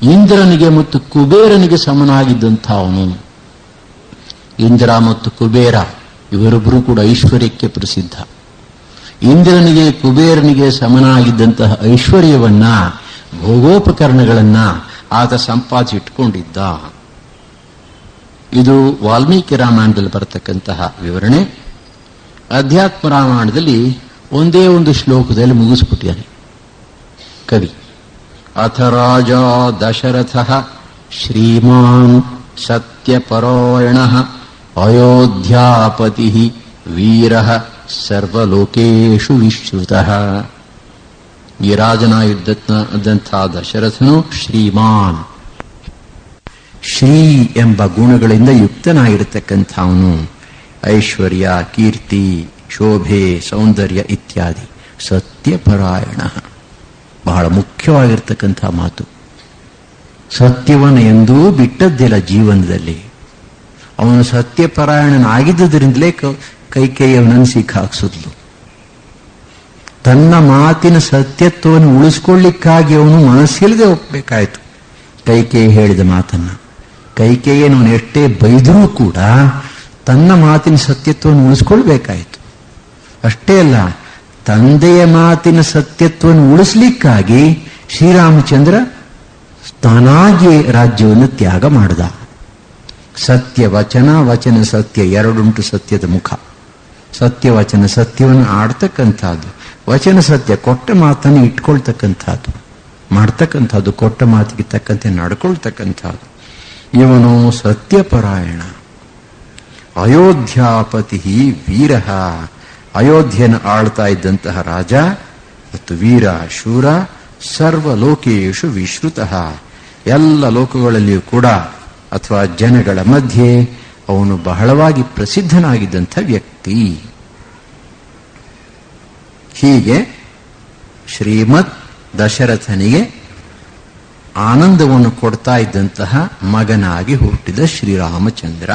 ಇಂದ್ರನಿಗೆ ಮತ್ತು ಕುಬೇರನಿಗೆ ಸಮನಾಗಿದ್ದಂಥ ಅವನು. ಇಂದ್ರ ಮತ್ತು ಕುಬೇರ ಇವರಿಬ್ಬರೂ ಕೂಡ ಐಶ್ವರ್ಯಕ್ಕೆ ಪ್ರಸಿದ್ಧ. ಇಂದ್ರನಿಗೆ ಕುಬೇರನಿಗೆ ಸಮನಾಗಿದ್ದಂತಹ ಐಶ್ವರ್ಯವನ್ನ, ಭೋಗೋಪಕರಣಗಳನ್ನ ಆತ ಸಂಪಾದಿಸಿಟ್ಕೊಂಡಿದ್ದ. ಇದು ವಾಲ್ಮೀಕಿ ರಾಮಾಯಣದಲ್ಲಿ ಬರತಕ್ಕಂತಹ ವಿವರಣೆ. ಅಧ್ಯಾತ್ಮ ರಾಮಾಯಣದಲ್ಲಿ ಒಂದೇ ಒಂದು ಶ್ಲೋಕದಲ್ಲಿ ಮುಗಿಸ್ಬಿಟ್ಟಿದ್ದಾನೆ ಕವಿ. ಅಥ ರಾಜ ದಶರಥ ಶ್ರೀಮಾನ್ ಸತ್ಯಪರಾಯಣ ಅಯೋಧ್ಯಾಪತಿ ವೀರ ಸರ್ವಲೋಕೇಶು ವಿಶ್ರುತಃ. ಈ ರಾಜನಾಗಿದ್ದಂಥ ದಶರಥನು ಶ್ರೀಮಾನ್, ಶ್ರೀ ಎಂಬ ಗುಣಗಳಿಂದ ಯುಕ್ತನಾಗಿರತಕ್ಕಂಥವನು. ಐಶ್ವರ್ಯ, ಕೀರ್ತಿ, ಶೋಭೆ, ಸೌಂದರ್ಯ ಇತ್ಯಾದಿ. ಸತ್ಯಪರಾಯಣ, ಬಹಳ ಮುಖ್ಯವಾಗಿರ್ತಕ್ಕಂಥ ಮಾತು. ಸತ್ಯವನ್ನು ಎಂದೂ ಬಿಟ್ಟದ್ದಿಲ್ಲ ಜೀವನದಲ್ಲಿ. ಅವನು ಸತ್ಯಪರಾಯಣನಾಗಿದ್ದುದರಿಂದಲೇ ಕೈಕೇಯಿಯವನನ್ನು ಸಿಕ್ಕಾಕ್ಸಿದ್ಲು. ತನ್ನ ಮಾತಿನ ಸತ್ಯತ್ವವನ್ನು ಉಳಿಸ್ಕೊಳ್ಳಿಕ್ಕಾಗಿ ಅವನು ಮನಸ್ಸಿಲ್ಲದೆ ಒಪ್ಪಬೇಕಾಯಿತು ಕೈಕೇಯಿ ಹೇಳಿದ ಮಾತನ್ನ. ಕೈಕೇಯಿಯನ್ನು ಎಷ್ಟೇ ಬೈದರೂ ಕೂಡ ತನ್ನ ಮಾತಿನ ಸತ್ಯತ್ವವನ್ನು ಉಳಿಸ್ಕೊಳ್ಬೇಕಾಯಿತು. ಅಷ್ಟೇ ಅಲ್ಲ, ತಂದೆಯ ಮಾತಿನ ಸತ್ಯತ್ವವನ್ನು ಉಳಿಸ್ಲಿಕ್ಕಾಗಿ ಶ್ರೀರಾಮಚಂದ್ರ ತಾನಾಗಿ ರಾಜ್ಯವನ್ನು ತ್ಯಾಗ ಮಾಡಿದ. ಸತ್ಯ ವಚನ, ವಚನ ಸತ್ಯ, ಎರಡುಂಟು ಸತ್ಯದ ಮುಖ. ಸತ್ಯವಚನ ಸತ್ಯವನ್ನು ಆಡ್ತಕ್ಕಂಥದ್ದು, ವಚನ ಸತ್ಯ ಕೊಟ್ಟ ಮಾತನ್ನು ಇಟ್ಕೊಳ್ತಕ್ಕಂಥದ್ದು, ಮಾಡ್ತಕ್ಕಂಥದ್ದು, ಕೊಟ್ಟ ಮಾತಿಗೆ ತಕ್ಕಂತೆ ನಡ್ಕೊಳ್ತಕ್ಕಂಥದ್ದು. ಇವನು ಸತ್ಯಪರಾಯಣ. ಅಯೋಧ್ಯಾಪತಿ ವೀರ, ಅಯೋಧ್ಯೆಯನ್ನು ಆಳ್ತಾ ಇದ್ದಂತಹ ರಾಜ ಮತ್ತು ವೀರ, ಶೂರ, ಸರ್ವಲೋಕೇಶು ವಿಶ್ರುತಃ, ಎಲ್ಲ ಲೋಕಗಳಲ್ಲಿಯೂ ಕೂಡ ಅಥವಾ ಜನಗಳ ಮಧ್ಯೆ ಅವನು ಬಹಳವಾಗಿ ಪ್ರಸಿದ್ಧನಾಗಿದ್ದಂಥ ವ್ಯಕ್ತಿ. ಹೀಗೆ ಶ್ರೀಮತ್ ದಶರಥನಿಗೆ ಆನಂದವನ್ನು ಕೊಡ್ತಾ ಇದ್ದಂತಹ ಮಗನಾಗಿ ಹುಟ್ಟಿದ ಶ್ರೀರಾಮಚಂದ್ರ.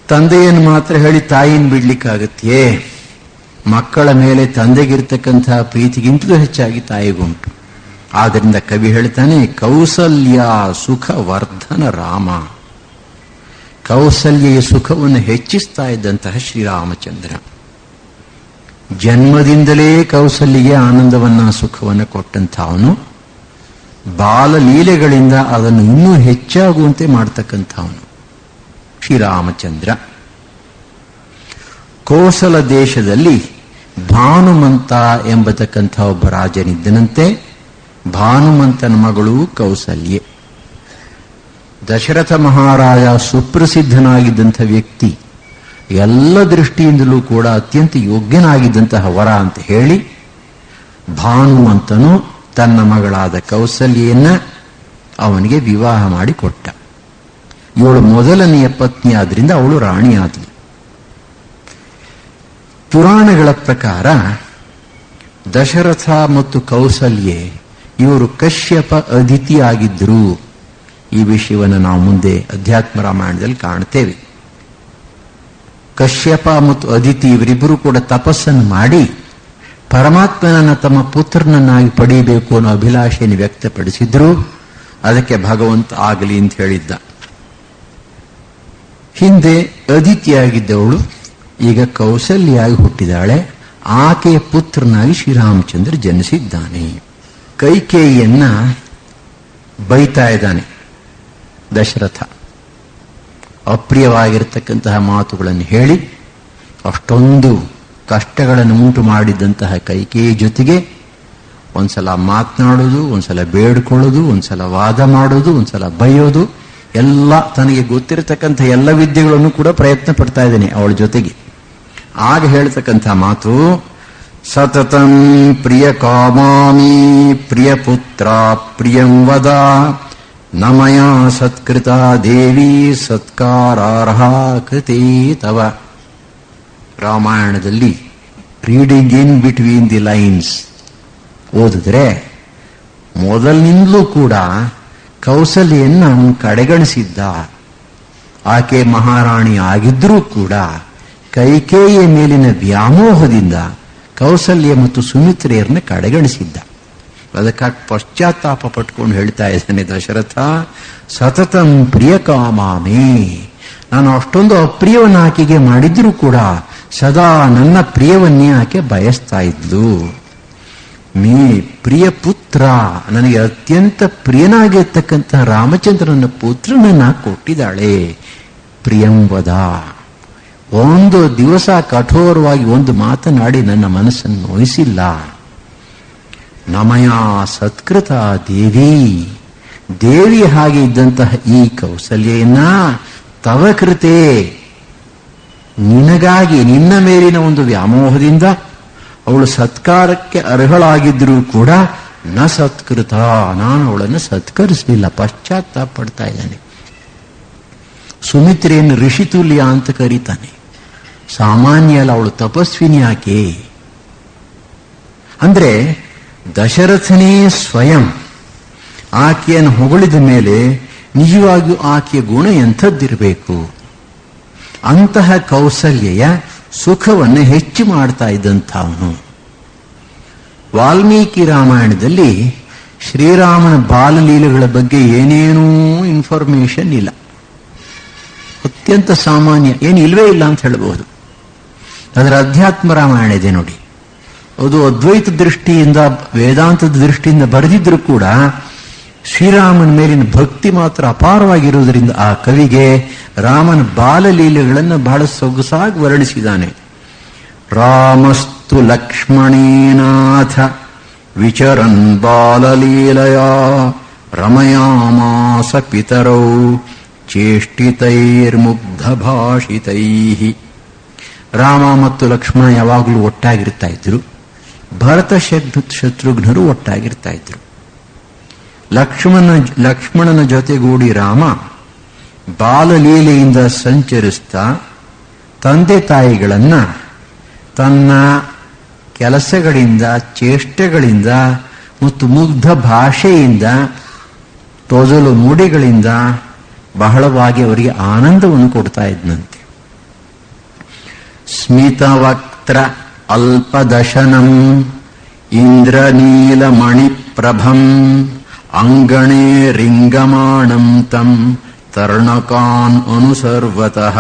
ತಂದೆಯನ್ನು ಮಾತ್ರ ಹೇಳಿ ತಾಯಿಯನ್ನು ಬಿಡ್ಲಿಕ್ಕಾಗತ್ತೆಯೇ? ಮಕ್ಕಳ ಮೇಲೆ ತಂದೆಗಿರ್ತಕ್ಕಂತಹ ಪ್ರೀತಿಗಿಂತಲೂ ಹೆಚ್ಚಾಗಿ ತಾಯಿಗುಂಟು. ಆದ್ದರಿಂದ ಕವಿ ಹೇಳ್ತಾನೆ, ಕೌಸಲ್ಯ ಸುಖ ವರ್ಧನ ರಾಮ. ಕೌಸಲ್ಯ ಸುಖವನ್ನು ಹೆಚ್ಚಿಸ್ತಾ ಇದ್ದಂತಹ ಶ್ರೀರಾಮಚಂದ್ರ. ಜನ್ಮದಿಂದಲೇ ಕೌಸಲ್ಯಗೆ ಆನಂದವನ್ನ, ಸುಖವನ್ನು ಕೊಟ್ಟಂತ ಅವನು ಬಾಲಲೀಲೆಗಳಿಂದ ಅದನ್ನು ಇನ್ನೂ ಹೆಚ್ಚಾಗುವಂತೆ ಮಾಡ್ತಕ್ಕಂಥವನು ಶ್ರೀರಾಮಚಂದ್ರ. ಕೋಸಲ ದೇಶದಲ್ಲಿ ಭಾನುಮಂತ ಎಂಬತಕ್ಕಂಥ ಒಬ್ಬ ರಾಜನಿದ್ದನಂತೆ. ಭಾನುಮಂತನ ಮಗಳು ಕೌಸಲ್ಯೆ. ದಶರಥ ಮಹಾರಾಜ ಸುಪ್ರಸಿದ್ಧನಾಗಿದ್ದಂಥ ವ್ಯಕ್ತಿ, ಎಲ್ಲ ದೃಷ್ಟಿಯಿಂದಲೂ ಕೂಡ ಅತ್ಯಂತ ಯೋಗ್ಯನಾಗಿದ್ದಂತಹ ವರ ಅಂತ ಹೇಳಿ ಭಾನುಮಂತನು ತನ್ನ ಮಗಳಾದ ಕೌಸಲ್ಯೆಯನ್ನ ಅವನಿಗೆ ವಿವಾಹ ಮಾಡಿ ಕೊಟ್ಟ. ಇವಳು ಮೊದಲನೆಯ ಪತ್ನಿ ಆದ್ರಿಂದ ಅವಳು ರಾಣಿಯಾದಳು. ಪುರಾಣಗಳ ಪ್ರಕಾರ ದಶರಥ ಮತ್ತು ಕೌಸಲ್ಯೆ ಇವರು ಕಶ್ಯಪ ಅದಿತಿ ಆಗಿದ್ದರು. ಈ ವಿಷಯವನ್ನು ನಾವು ಮುಂದೆ ಅಧ್ಯಾತ್ಮ ರಾಮಾಯಣದಲ್ಲಿ ಕಾಣ್ತೇವೆ. ಕಶ್ಯಪ ಮತ್ತು ಅದಿತಿ ಇವರಿಬ್ಬರು ಕೂಡ ತಪಸ್ಸನ್ನು ಮಾಡಿ ಪರಮಾತ್ಮನನ್ನ ತಮ್ಮ ಪುತ್ರನನ್ನಾಗಿ ಪಡೆಯಬೇಕು ಅನ್ನೋ ಅಭಿಲಾಷೆಯನ್ನು ವ್ಯಕ್ತಪಡಿಸಿದ್ರು. ಅದಕ್ಕೆ ಭಗವಂತ ಆಗಲಿ ಅಂತ ಹೇಳಿದ್ದ. ಹಿಂದೆ ಅದಿತಿಯಾಗಿದ್ದವಳು ಈಗ ಕೌಸಲ್ಯಾಗಿ ಹುಟ್ಟಿದಾಳೆ. ಆಕೆಯ ಪುತ್ರನಾಗಿ ಶ್ರೀರಾಮಚಂದ್ರ ಜನಿಸಿದ್ದಾನೆ. ಕೈಕೇಯಿಯನ್ನ ಬೈತಾ ಇದ್ದಾನೆ ದಶರಥ. ಅಪ್ರಿಯವಾಗಿರತಕ್ಕಂತಹ ಮಾತುಗಳನ್ನು ಹೇಳಿ ಅಷ್ಟೊಂದು ಕಷ್ಟಗಳನ್ನು ಉಂಟು ಮಾಡಿದ್ದಂತಹ ಕೈಕೇಯಿ ಜೊತೆಗೆ ಒಂದ್ಸಲ ಮಾತನಾಡೋದು, ಒಂದ್ಸಲ ಬೇಡ್ಕೊಳ್ಳೋದು, ಒಂದ್ಸಲ ವಾದ ಮಾಡೋದು, ಒಂದ್ಸಲ ಬೈಯೋದು, ಎಲ್ಲ ತನಗೆ ಗೊತ್ತಿರತಕ್ಕಂಥ ಎಲ್ಲ ವಿದ್ಯೆಗಳನ್ನು ಕೂಡ ಪ್ರಯತ್ನ ಪಡ್ತಾ ಇದ್ದೇನೆ ಅವಳ ಜೊತೆಗೆ. ಆಗ ಹೇಳ್ತಕ್ಕಂಥ ಮಾತು, ಸತತಂ ಪ್ರಿಯ ಕಾಮಾಮಿ ಪ್ರಿಯ ಪುತ್ರ ಪ್ರಿಯಂ ವದ ನಮಯ ಸತ್ಕೃತ ದೇವಿ ಸತ್ಕಾರಾರ್ಹ ಕೃತಿ ತವ. ರಾಮಾಯಣದಲ್ಲಿ reading in between the lines ಓದಿದ್ರೆ ಮೊದಲಿನಿಂದಲೂ ಕೂಡ ಕೌಸಲ್ಯನ್ನು ಅವನು ಕಡೆಗಣಿಸಿದ್ದ. ಆಕೆ ಮಹಾರಾಣಿ ಆಗಿದ್ರೂ ಕೂಡ ಕೈಕೇಯಿಯ ಮೇಲಿನ ವ್ಯಾಮೋಹದಿಂದ ಕೌಸಲ್ಯ ಮತ್ತು ಸುಮಿತ್ರೆಯರನ್ನ ಕಡೆಗಣಿಸಿದ್ದ. ಅದಕ್ಕಾಗಿ ಪಶ್ಚಾತ್ತಾಪ ಪಟ್ಕೊಂಡು ಹೇಳ್ತಾ ಇದ್ದಾನೆ ದಶರಥ, ಸತತಂ ಪ್ರಿಯ ಕಾಮಾಮಿ, ನಾನು ಅಷ್ಟೊಂದು ಅಪ್ರಿಯವನ್ನು ಆಕೆಗೆ ಮಾಡಿದ್ರೂ ಕೂಡ ಸದಾ ನನ್ನ ಪ್ರಿಯವನ್ನೇ ಆಕೆ ಬಯಸ್ತಾ ಇದ್ಲು. ಮೇ ಪ್ರಿಯ ಪುತ್ರ, ನನಗೆ ಅತ್ಯಂತ ಪ್ರಿಯನಾಗಿರ್ತಕ್ಕಂಥ ರಾಮಚಂದ್ರನ ಪುತ್ರನನ್ನ ಕೊಟ್ಟಿದ್ದಾಳೆ. ಪ್ರಿಯಂವದ, ಒಂದು ದಿವಸ ಕಠೋರವಾಗಿ ಒಂದು ಮಾತನಾಡಿ ನನ್ನ ಮನಸ್ಸನ್ನು ನೋಯಿಸಿಲ್ಲ. ನಮಯ ಸತ್ಕೃತ ದೇವಿ, ದೇವಿ ಹಾಗೆ ಇದ್ದಂತಹ ಈ ಕೌಸಲ್ಯೆಯನ್ನ ತವ ಕೃತೆ, ನಿನಗಾಗಿ ನಿನ್ನ ಮೇಲಿನ ಒಂದು ವ್ಯಾಮೋಹದಿಂದ ಅವಳು ಸತ್ಕಾರಕ್ಕೆ ಅರ್ಹಳಾಗಿದ್ರೂ ಕೂಡ ನ ಸತ್ಕೃತ, ನಾನು ಅವಳನ್ನು ಸತ್ಕರಿಸಲಿಲ್ಲ. ಪಶ್ಚಾತ್ತಾಪ ಪಡ್ತಾ ಇದ್ದಾನೆ. ಸುಮಿತ್ರೆಯನ್ನು ಋಷಿತುಲ್ಯ ಅಂತ ಕರೀತಾನೆ. ಸಾಮಾನ್ಯ ಅಲ್ಲ, ಅವಳು ತಪಸ್ವಿನಿ. ಆಕೆ ಅಂದ್ರೆ ದಶರಥನೇ ಸ್ವಯಂ ಆಕೆಯನ್ನು ಹೊಗಳಿದ ಮೇಲೆ ನಿಜವಾಗಿಯೂ ಆಕೆಯ ಗುಣ ಎಂಥದ್ದಿರಬೇಕು. ಅಂತಹ ಕೌಸಲ್ಯೆಯ ಸುಖವನ್ನು ಹೆಚ್ಚು ಮಾಡ್ತಾ ಇದ್ದಂಥವನು. ವಾಲ್ಮೀಕಿ ರಾಮಾಯಣದಲ್ಲಿ ಶ್ರೀರಾಮನ ಬಾಲಲೀಲೆಗಳ ಬಗ್ಗೆ ಏನೇನೂ ಇನ್ಫಾರ್ಮೇಶನ್ ಇಲ್ಲ. ಅತ್ಯಂತ ಸಾಮಾನ್ಯ, ಏನು ಇಲ್ವೇ ಇಲ್ಲ ಅಂತ ಹೇಳಬಹುದು. ಅದರ ಅಧ್ಯಾತ್ಮ ರಾಮಾಯಣ ಇದೆ ನೋಡಿ. ಅದು ಅದ್ವೈತ ದೃಷ್ಟಿಯಿಂದ, ವೇದಾಂತದ ದೃಷ್ಟಿಯಿಂದ ಬರೆದಿದ್ರು ಕೂಡ ಶ್ರೀರಾಮನ ಮೇಲಿನ ಭಕ್ತಿ ಮಾತ್ರ ಅಪಾರವಾಗಿರುವುದರಿಂದ ಆ ಕವಿಗೆ ರಾಮನ ಬಾಲಲೀಲೆಗಳನ್ನು ಬಹಳ ಸೊಗಸಾಗಿ ವರ್ಣಿಸಿದ್ದಾನೆ. ರಾಮಸ್ತು ಲಕ್ಷ್ಮಣೇನಾಥ ವಿಚರನ್ ಬಾಲಲೀಲಯ ರಮಯಾಮಾಸ ಪಿತರೌ ಚೇಷ್ಟಿತೈರ್ಮುಗ್ಧ ಭಾಷಿತೈ. ರಾಮ ಮತ್ತು ಲಕ್ಷ್ಮಣ ಯಾವಾಗಲೂ ಒಟ್ಟಾಗಿರ್ತಾ ಇದ್ರು. ಭರತ ಶತ್ರುಘ್ನರು ಒಟ್ಟಾಗಿರ್ತಾ ಇದ್ರು. ಲಕ್ಷ್ಮಣನ ಜೊತೆಗೂಡಿ ರಾಮ ಬಾಲಲೀಲೆಯಿಂದ ಸಂಚರಿಸ್ತಾ ತಂದೆ ತಾಯಿಗಳನ್ನ ತನ್ನ ಕೆಲಸಗಳಿಂದ, ಚೇಷ್ಟೆಗಳಿಂದ ಮತ್ತು ಮುಗ್ಧ ಭಾಷೆಯಿಂದ, ತೊದಲು ನುಡಿಗಳಿಂದ ಬಹಳವಾಗಿ ಅವರಿಗೆ ಆನಂದವನ್ನು ಕೊಡ್ತಾ ಇದ್ನಂತೆ. ಸ್ಮಿತವಕ್ತ್ರ ಅಲ್ಪದಶನಂ ಇಂದ್ರನೀಲಮಣಿಪ್ರಭಂ ಅಂಗಣೇ ರಿಂಗಮಾಣಂ ತಂ ತರ್ಣಕಾನ್ ಅನುಸರ್ವತಃ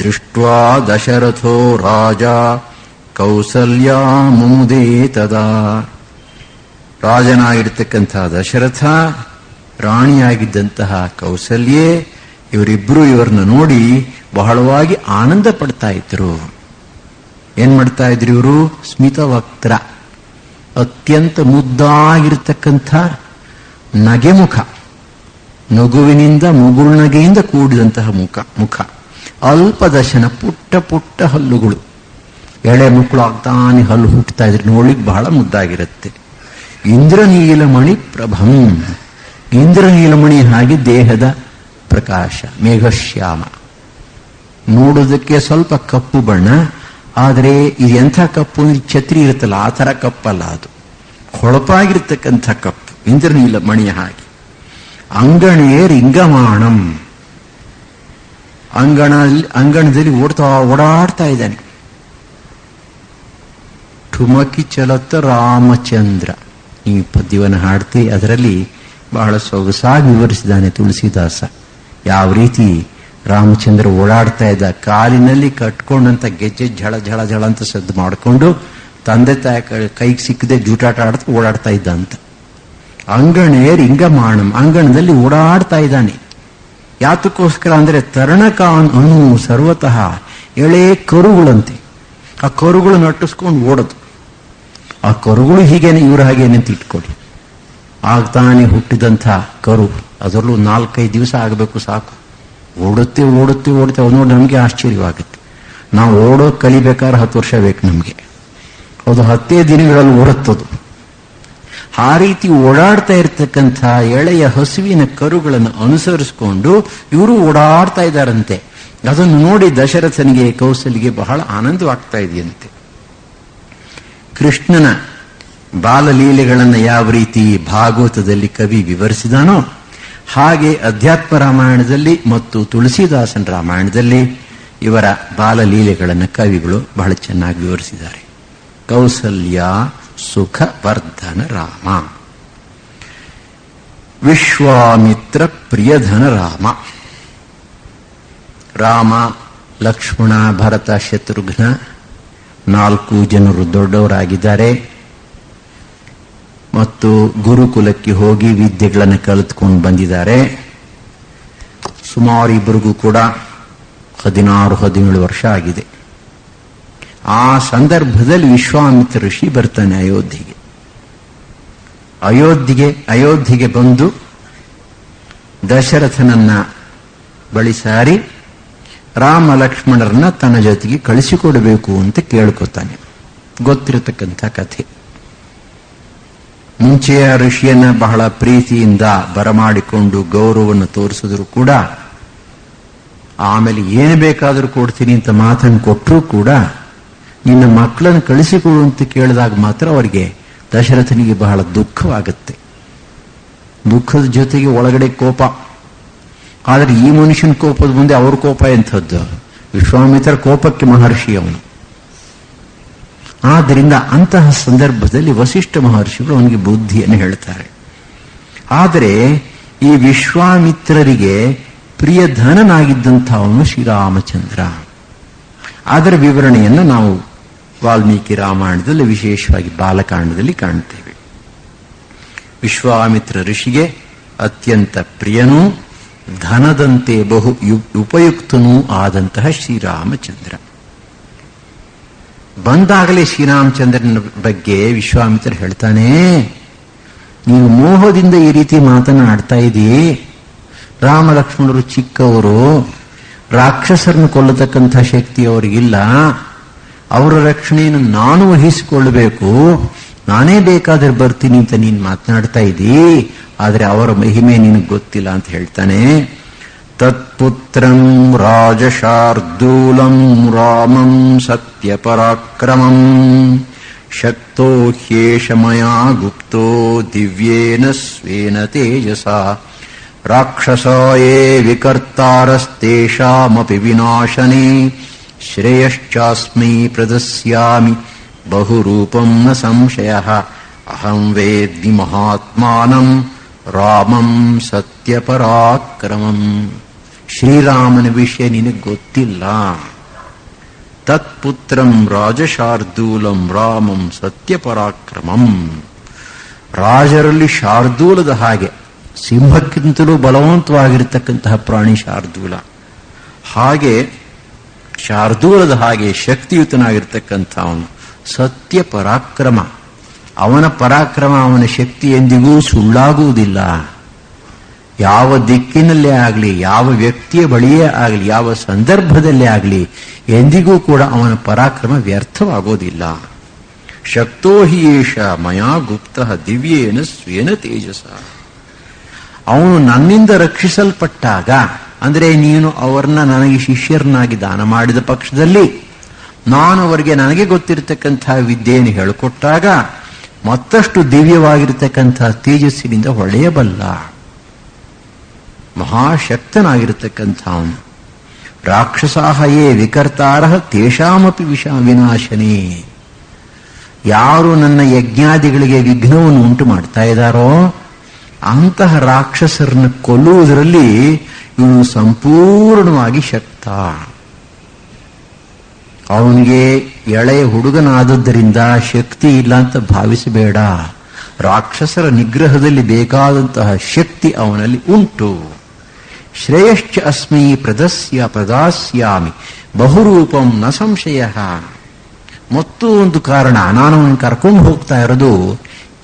ದೃಷ್ಟ್ವಾ ದಶರಥೋ ರಾಜ ಕೌಸಲ್ಯಾ ಮುಮುದೇ ತದಾ. ರಾಜನಾಗಿರ್ತಕ್ಕಂಥ ದಶರಥ, ರಾಣಿಯಾಗಿದ್ದಂತಹ ಕೌಸಲ್ಯೆ, ಇವರಿಬ್ಬರು ಇವರನ್ನ ನೋಡಿ ಬಹಳವಾಗಿ ಆನಂದ ಪಡ್ತಾ ಇದ್ರು. ಏನ್ ಮಾಡ್ತಾ ಇದ್ರು ಇವರು? ಸ್ಮಿತವಕ್ತ್ರ, ಅತ್ಯಂತ ಮುದ್ದಾಗಿರ್ತಕ್ಕಂಥ ನಗೆಮುಖ, ನಗುವಿನಿಂದ ಮುಗುಳ್ನಗೆಯಿಂದ ಕೂಡಿದಂತಹ ಮುಖ. ಅಲ್ಪದಶನ, ಪುಟ್ಟ ಪುಟ್ಟ ಹಲ್ಲುಗಳು, ಎಳೆ ಮಕ್ಕಳು ಆಗ್ತಾನೆ ಹಲ್ಲು ಹುಟ್ಟುತ್ತಾ ಇದ್ರೆ ನೋಡ್ಲಿಕ್ಕೆ ಬಹಳ ಮುದ್ದಾಗಿರುತ್ತೆ. ಇಂದ್ರನೀಲಮಣಿ ಪ್ರಭಂ, ಇಂದ್ರನೀಲಮಣಿ ಹಾಗೆ ದೇಹದ ಪ್ರಕಾಶ, ಮೇಘಶ್ಯಾಮ, ನೋಡೋದಕ್ಕೆ ಸ್ವಲ್ಪ ಕಪ್ಪು ಬಣ್ಣ. ಆದರೆ ಇದು ಎಂಥ ಕಪ್ಪು ಅಂದ್ರೆ ಛತ್ರಿ ಇರುತ್ತಲ್ಲ ಆ ಥರ ಕಪ್ಪಲ್ಲ, ಅದು ಹೊಳಪಾಗಿರ್ತಕ್ಕಂಥ ಕಪ್ಪು, ಇಂದ್ರನೀಲಮಣಿಯ ಹಾಗೆ. ಅಂಗಣೇ ರಿಂಗಮಾಣಂ, ಅಂಗಣದಲ್ಲಿ ಓಡಾಡ್ತಾ ಇದ್ದಾನೆ. ಠುಮಕಿ ಚಲತ್ತ ರಾಮಚಂದ್ರ, ಈ ಪದ್ಯವನ್ನು ಹಾಡ್ತಿ ಅದರಲ್ಲಿ ಬಹಳ ಸೊಗಸಾಗಿ ವಿವರಿಸಿದ್ದಾನೆ ತುಳಸಿದಾಸ. ಯಾವ ರೀತಿ ರಾಮಚಂದ್ರ ಓಡಾಡ್ತಾ ಇದ್ದ, ಕಾಲಿನಲ್ಲಿ ಕಟ್ಕೊಂಡಂತ ಗೆಜ್ಜೆ ಝಳ ಝಳ ಝಳ ಅಂತ ಸದ್ದು ಮಾಡಿಕೊಂಡು ತಂದೆ ತಾಯಿ ಕೈಗೆ ಸಿಕ್ಕದೆ ಜೂಟಾಟ ಆಡ್ತಾ ಓಡಾಡ್ತಾ ಇದ್ದ ಅಂತ. ಅಂಗಣೇ ರಿಂಗಮಾಣಂ, ಅಂಗಣದಲ್ಲಿ ಓಡಾಡ್ತಾ ಇದ್ದಾನೆ. ಯಾತಕ್ಕೋಸ್ಕರ ಅಂದ್ರೆ ತರಣಕಾನ್ ಅನು ಸರ್ವತಃ, ಎಳೆ ಕರುಗಳಂತೆ. ಆ ಕರುಗಳು ನಟ್ಟಿಸ್ಕೊಂಡು ಓಡೋದು. ಆ ಕರುಗಳು ಹೀಗೇನೆ, ಇವ್ರ ಹಾಗೇನೆ ಅಂತ ಇಟ್ಕೊಡಿ. ಆಗ್ತಾನೆ ಹುಟ್ಟಿದಂಥ ಕರು, ಅದರಲ್ಲೂ 4-5 ದಿವಸ ಆಗಬೇಕು ಸಾಕು, ಓಡುತ್ತೆ ಓಡುತ್ತೆ ಓಡುತ್ತೆ. ಅದು ನೋಡಿ ನಮಗೆ ಆಶ್ಚರ್ಯವಾಗುತ್ತೆ. ನಾವು ಓಡೋದು ಕಲಿಬೇಕಾದ್ರೆ 10 ವರ್ಷ ಬೇಕು ನಮಗೆ. ಅದು 10 ದಿನಗಳಲ್ಲಿ ಓಡುತ್ತದು. ಆ ರೀತಿ ಓಡಾಡ್ತಾ ಇರ್ತಕ್ಕಂಥ ಎಳೆಯ ಹಸುವಿನ ಕರುಗಳನ್ನು ಅನುಸರಿಸಿಕೊಂಡು ಇವರು ಓಡಾಡ್ತಾ ಇದ್ದಾರಂತೆ. ಅದನ್ನು ನೋಡಿ ದಶರಥನಿಗೆ, ಕೌಸಲ್ಯಗೆ ಬಹಳ ಆನಂದವಾಗ್ತಾ ಇದೆಯಂತೆ. ಕೃಷ್ಣನ ಬಾಲಲೀಲೆಗಳನ್ನು ಯಾವ ರೀತಿ ಭಾಗವತದಲ್ಲಿ ಕವಿ ವಿವರಿಸಿದಾನೋ ಹಾಗೆ ಅಧ್ಯಾತ್ಮ ರಾಮಾಯಣದಲ್ಲಿ ಮತ್ತು ತುಳಸಿದಾಸನ ರಾಮಾಯಣದಲ್ಲಿ ಇವರ ಬಾಲಲೀಲೆಗಳನ್ನು ಕವಿಗಳು ಬಹಳ ಚೆನ್ನಾಗಿ ವಿವರಿಸಿದ್ದಾರೆ. ಕೌಸಲ್ಯ ಸುಖವರ್ಧನ ರಾಮ, ವಿಶ್ವಾಮಿತ್ರ ಪ್ರಿಯಧನ ರಾಮ. ರಾಮ, ಲಕ್ಷ್ಮಣ, ಭರತ, ಶತ್ರುಘ್ನ 4 ಜನರು ದೊಡ್ಡವರಾಗಿದ್ದಾರೆ. ಮತ್ತು ಗುರುಕುಲಕ್ಕೆ ಹೋಗಿ ವಿದ್ಯೆಗಳನ್ನು ಕಲಿತುಕೊಂಡು ಬಂದಿದ್ದಾರೆ. ಸುಮಾರು ಇಬ್ಬರಿಗೂ ಕೂಡ 16-17 ವರ್ಷ ಆಗಿದೆ. ಆ ಸಂದರ್ಭದಲ್ಲಿ ವಿಶ್ವಾಮಿತ್ರ ಋಷಿ ಬರ್ತಾನೆ ಅಯೋಧ್ಯೆಗೆ ಬಂದು ದಶರಥನನ್ನ ಬಳಿ ಸಾರಿ ರಾಮ ಲಕ್ಷ್ಮಣರನ್ನ ತನ್ನ ಜೊತೆಗೆ ಕಳಿಸಿಕೊಡಬೇಕು ಅಂತ ಕೇಳ್ಕೊತಾನೆ. ಗೊತ್ತಿರತಕ್ಕಂಥ ಕಥೆ. ಮುಂಚೆಯ ಋಷಿಯನ್ನ ಬಹಳ ಪ್ರೀತಿಯಿಂದ ಬರಮಾಡಿಕೊಂಡು ಗೌರವವನ್ನು ತೋರಿಸಿದ್ರು ಕೂಡ, ಆಮೇಲೆ ಏನು ಬೇಕಾದರೂ ಕೊಡ್ತೀನಿ ಅಂತ ಮಾತನ್ನು ಕೊಟ್ಟರೂ ಕೂಡ, ನಿನ್ನ ಮಕ್ಕಳನ್ನು ಕಳಿಸಿಕೊಡು ಅಂತ ಕೇಳಿದಾಗ ಮಾತ್ರ ಅವರಿಗೆ ದಶರಥನಿಗೆ ಬಹಳ ದುಃಖವಾಗುತ್ತೆ. ದುಃಖದ ಜೊತೆಗೆ ಒಳಗಡೆ ಕೋಪ. ಆದರೆ ಈ ಮನುಷ್ಯನ ಕೋಪದ ಮುಂದೆ ಅವ್ರ ಕೋಪ ಎಂಥದ್ದು? ವಿಶ್ವಾಮಿತ್ರ ಕೋಪಕ್ಕೆ ಮಹರ್ಷಿ ಅವನು. ಆದ್ದರಿಂದ ಅಂತಹ ಸಂದರ್ಭದಲ್ಲಿ ವಸಿಷ್ಠ ಮಹರ್ಷಿಗಳು ಅವನಿಗೆ ಬುದ್ಧಿಯನ್ನು ಹೇಳ್ತಾರೆ. ಆದರೆ ಈ ವಿಶ್ವಾಮಿತ್ರರಿಗೆ ಪ್ರಿಯಧನನಾಗಿದ್ದಂಥವನು ಶ್ರೀರಾಮಚಂದ್ರ. ಅದರ ವಿವರಣೆಯನ್ನು ನಾವು ವಾಲ್ಮೀಕಿ ರಾಮಾಯಣದಲ್ಲಿ, ವಿಶೇಷವಾಗಿ ಬಾಲಕಾಂಡದಲ್ಲಿ ಕಾಣ್ತೇವೆ. ವಿಶ್ವಾಮಿತ್ರ ಋಷಿಗೆ ಅತ್ಯಂತ ಪ್ರಿಯನೂ ಧನದಂತೆ ಬಹು ಉಪಯುಕ್ತನೂ ಆದಂತಹ ಶ್ರೀರಾಮಚಂದ್ರ. ಬಂದಾಗಲೇ ಶ್ರೀರಾಮಚಂದ್ರನ ಬಗ್ಗೆ ವಿಶ್ವಾಮಿತ್ರ ಹೇಳ್ತಾನೆ, ನೀವು ಮೋಹದಿಂದ ಈ ರೀತಿ ಮಾತನಾಡ್ತಾ ಇದ್ದೀ. ರಾಮ ಲಕ್ಷ್ಮಣರು ಚಿಕ್ಕವರು, ರಾಕ್ಷಸರನ್ನು ಕೊಲ್ಲತಕ್ಕಂಥ ಶಕ್ತಿ ಅವರಿಗಿಲ್ಲ. ಅವರ ರಕ್ಷಣೆಯನ್ನು ನಾನು ವಹಿಸಿಕೊಳ್ಳಬೇಕು, ನಾನೇ ಬೇಕಾದ್ರೆ ಬರ್ತೀನಿ ಅಂತ ನೀನು ಮಾತನಾಡ್ತಾ ಇದ್ದೀ. ಆದರೆ ಅವರ ಮಹಿಮೆ ನಿನಗೆ ಗೊತ್ತಿಲ್ಲ ಅಂತ ಹೇಳ್ತಾನೆ. ತತ್ಪುತ್ರಂ ರಾಜಶಾರ್ದೂಲಂ ರಾಮಂ ಸತ್ಯಪರಾಕ್ರಮಂ ಶಕ್ತೋ ಹ್ಯೇಷ ಮಯಾ ಗುಪ್ತೋ ದಿವ್ಯೇನ ಸ್ವೇನ ತೇಜಸಾ ರಾಕ್ಷಸಾಯೇ ವಿಕರ್ತಾರಸ್ತೇಷಾಮಪಿ ವಿನಾಶನೇ ಶ್ರೇಯಶ್ಚಾಸ್ಮೈ ಪ್ರದಸ್ಯಾಮಿ ಬಹುರೂಪಂ ನ ಸಂಶಯಃ ಅಹಂ ವೇದ್ಮಿ ಮಹಾತ್ಮಾನಂ ರಾಮಂ ಸತ್ಯಪರಾಕ್ರಮಂ. ಶ್ರೀರಾಮನ ವಿಷಯ ನಿನಗೆ ಗೊತ್ತಿಲ್ಲ. ತತ್ಪುತ್ರಂ ರಾಜಶಾರ್ದೂಲಂ ರಾಮಂ ಸತ್ಯಪರಾಕ್ರಮಂ. ರಾಜರಲ್ಲಿ ಶಾರ್ದೂಲದ ಹಾಗೆ, ಸಿಂಹಕ್ಕಿಂತಲೂ ಬಲವಂತವಾಗಿರತಕ್ಕಂತಹ ಪ್ರಾಣಿ ಶಾರ್ದೂಲ. ಹಾಗೆ ಶಾರ್ದೂಲದ ಹಾಗೆ ಶಕ್ತಿಯುತನಾಗಿರ್ತಕ್ಕಂಥ ಅವನು ಸತ್ಯ ಪರಾಕ್ರಮ. ಅವನ ಪರಾಕ್ರಮ, ಅವನ ಶಕ್ತಿ ಎಂದಿಗೂ ಸುಳ್ಳಾಗುವುದಿಲ್ಲ. ಯಾವ ದಿಕ್ಕಿನಲ್ಲೇ ಆಗಲಿ, ಯಾವ ವ್ಯಕ್ತಿಯ ಬಳಿಯೇ ಆಗಲಿ, ಯಾವ ಸಂದರ್ಭದಲ್ಲೇ ಆಗಲಿ, ಎಂದಿಗೂ ಕೂಡ ಅವನ ಪರಾಕ್ರಮ ವ್ಯರ್ಥವಾಗೋದಿಲ್ಲ. ಶಕ್ತೋ ಹಿ ಏಷ ಮಯಾ ಗುಪ್ತ ದಿವ್ಯೇನ ಸ್ವೇನ ತೇಜಸ. ಅವನು ನನ್ನಿಂದ ರಕ್ಷಿಸಲ್ಪಟ್ಟಾಗ, ಅಂದರೆ ನೀನು ಅವರನ್ನ ನನಗೆ ಶಿಷ್ಯರನ್ನಾಗಿ ದಾನ ಮಾಡಿದ ಪಕ್ಷದಲ್ಲಿ, ನಾನು ಅವರಿಗೆ ನನಗೆ ಗೊತ್ತಿರತಕ್ಕಂಥ ವಿದ್ಯೆಯನ್ನು ಹೇಳಿಕೊಟ್ಟಾಗ ಮತ್ತಷ್ಟು ದಿವ್ಯವಾಗಿರತಕ್ಕಂಥ ತೇಜಸ್ಸಿನಿಂದ ಹೊಳೆಯಬಲ್ಲ ಮಹಾಶಕ್ತನಾಗಿರತಕ್ಕಂಥ ಅವನು. ರಾಕ್ಷಸಾಹಯೇ ವಿಕರ್ತಾರ ತೇಷಾಮಪಿ ವಿನಾಶನೇ. ಯಾರು ನನ್ನ ಯಜ್ಞಾದಿಗಳಿಗೆ ವಿಘ್ನವನ್ನು ಉಂಟು ಮಾಡ್ತಾ ಇದ್ದಾರೋ ಅಂತಹ ರಾಕ್ಷಸರನ್ನು ಕೊಲ್ಲುವುದರಲ್ಲಿ ಇವನು ಸಂಪೂರ್ಣವಾಗಿ ಶಕ್ತ. ಅವನಿಗೆ ಎಳೆಯ ಹುಡುಗನಾದದ್ದರಿಂದ ಶಕ್ತಿ ಇಲ್ಲ ಅಂತ ಭಾವಿಸಬೇಡ. ರಾಕ್ಷಸರ ನಿಗ್ರಹದಲ್ಲಿ ಬೇಕಾದಂತಹ ಶಕ್ತಿ ಅವನಲ್ಲಿ ಉಂಟು. ಶ್ರೇಯಶ್ಚ ಅಸ್ಮೈ ಪ್ರದಾಸ್ಯಾಮಿ ಬಹುರೂಪಂ ನ ಸಂಶಯ. ಮತ್ತು ಒಂದು ಕಾರಣ, ನಾನು ಅವನು ಕರ್ಕೊಂಡು ಹೋಗ್ತಾ ಇರೋದು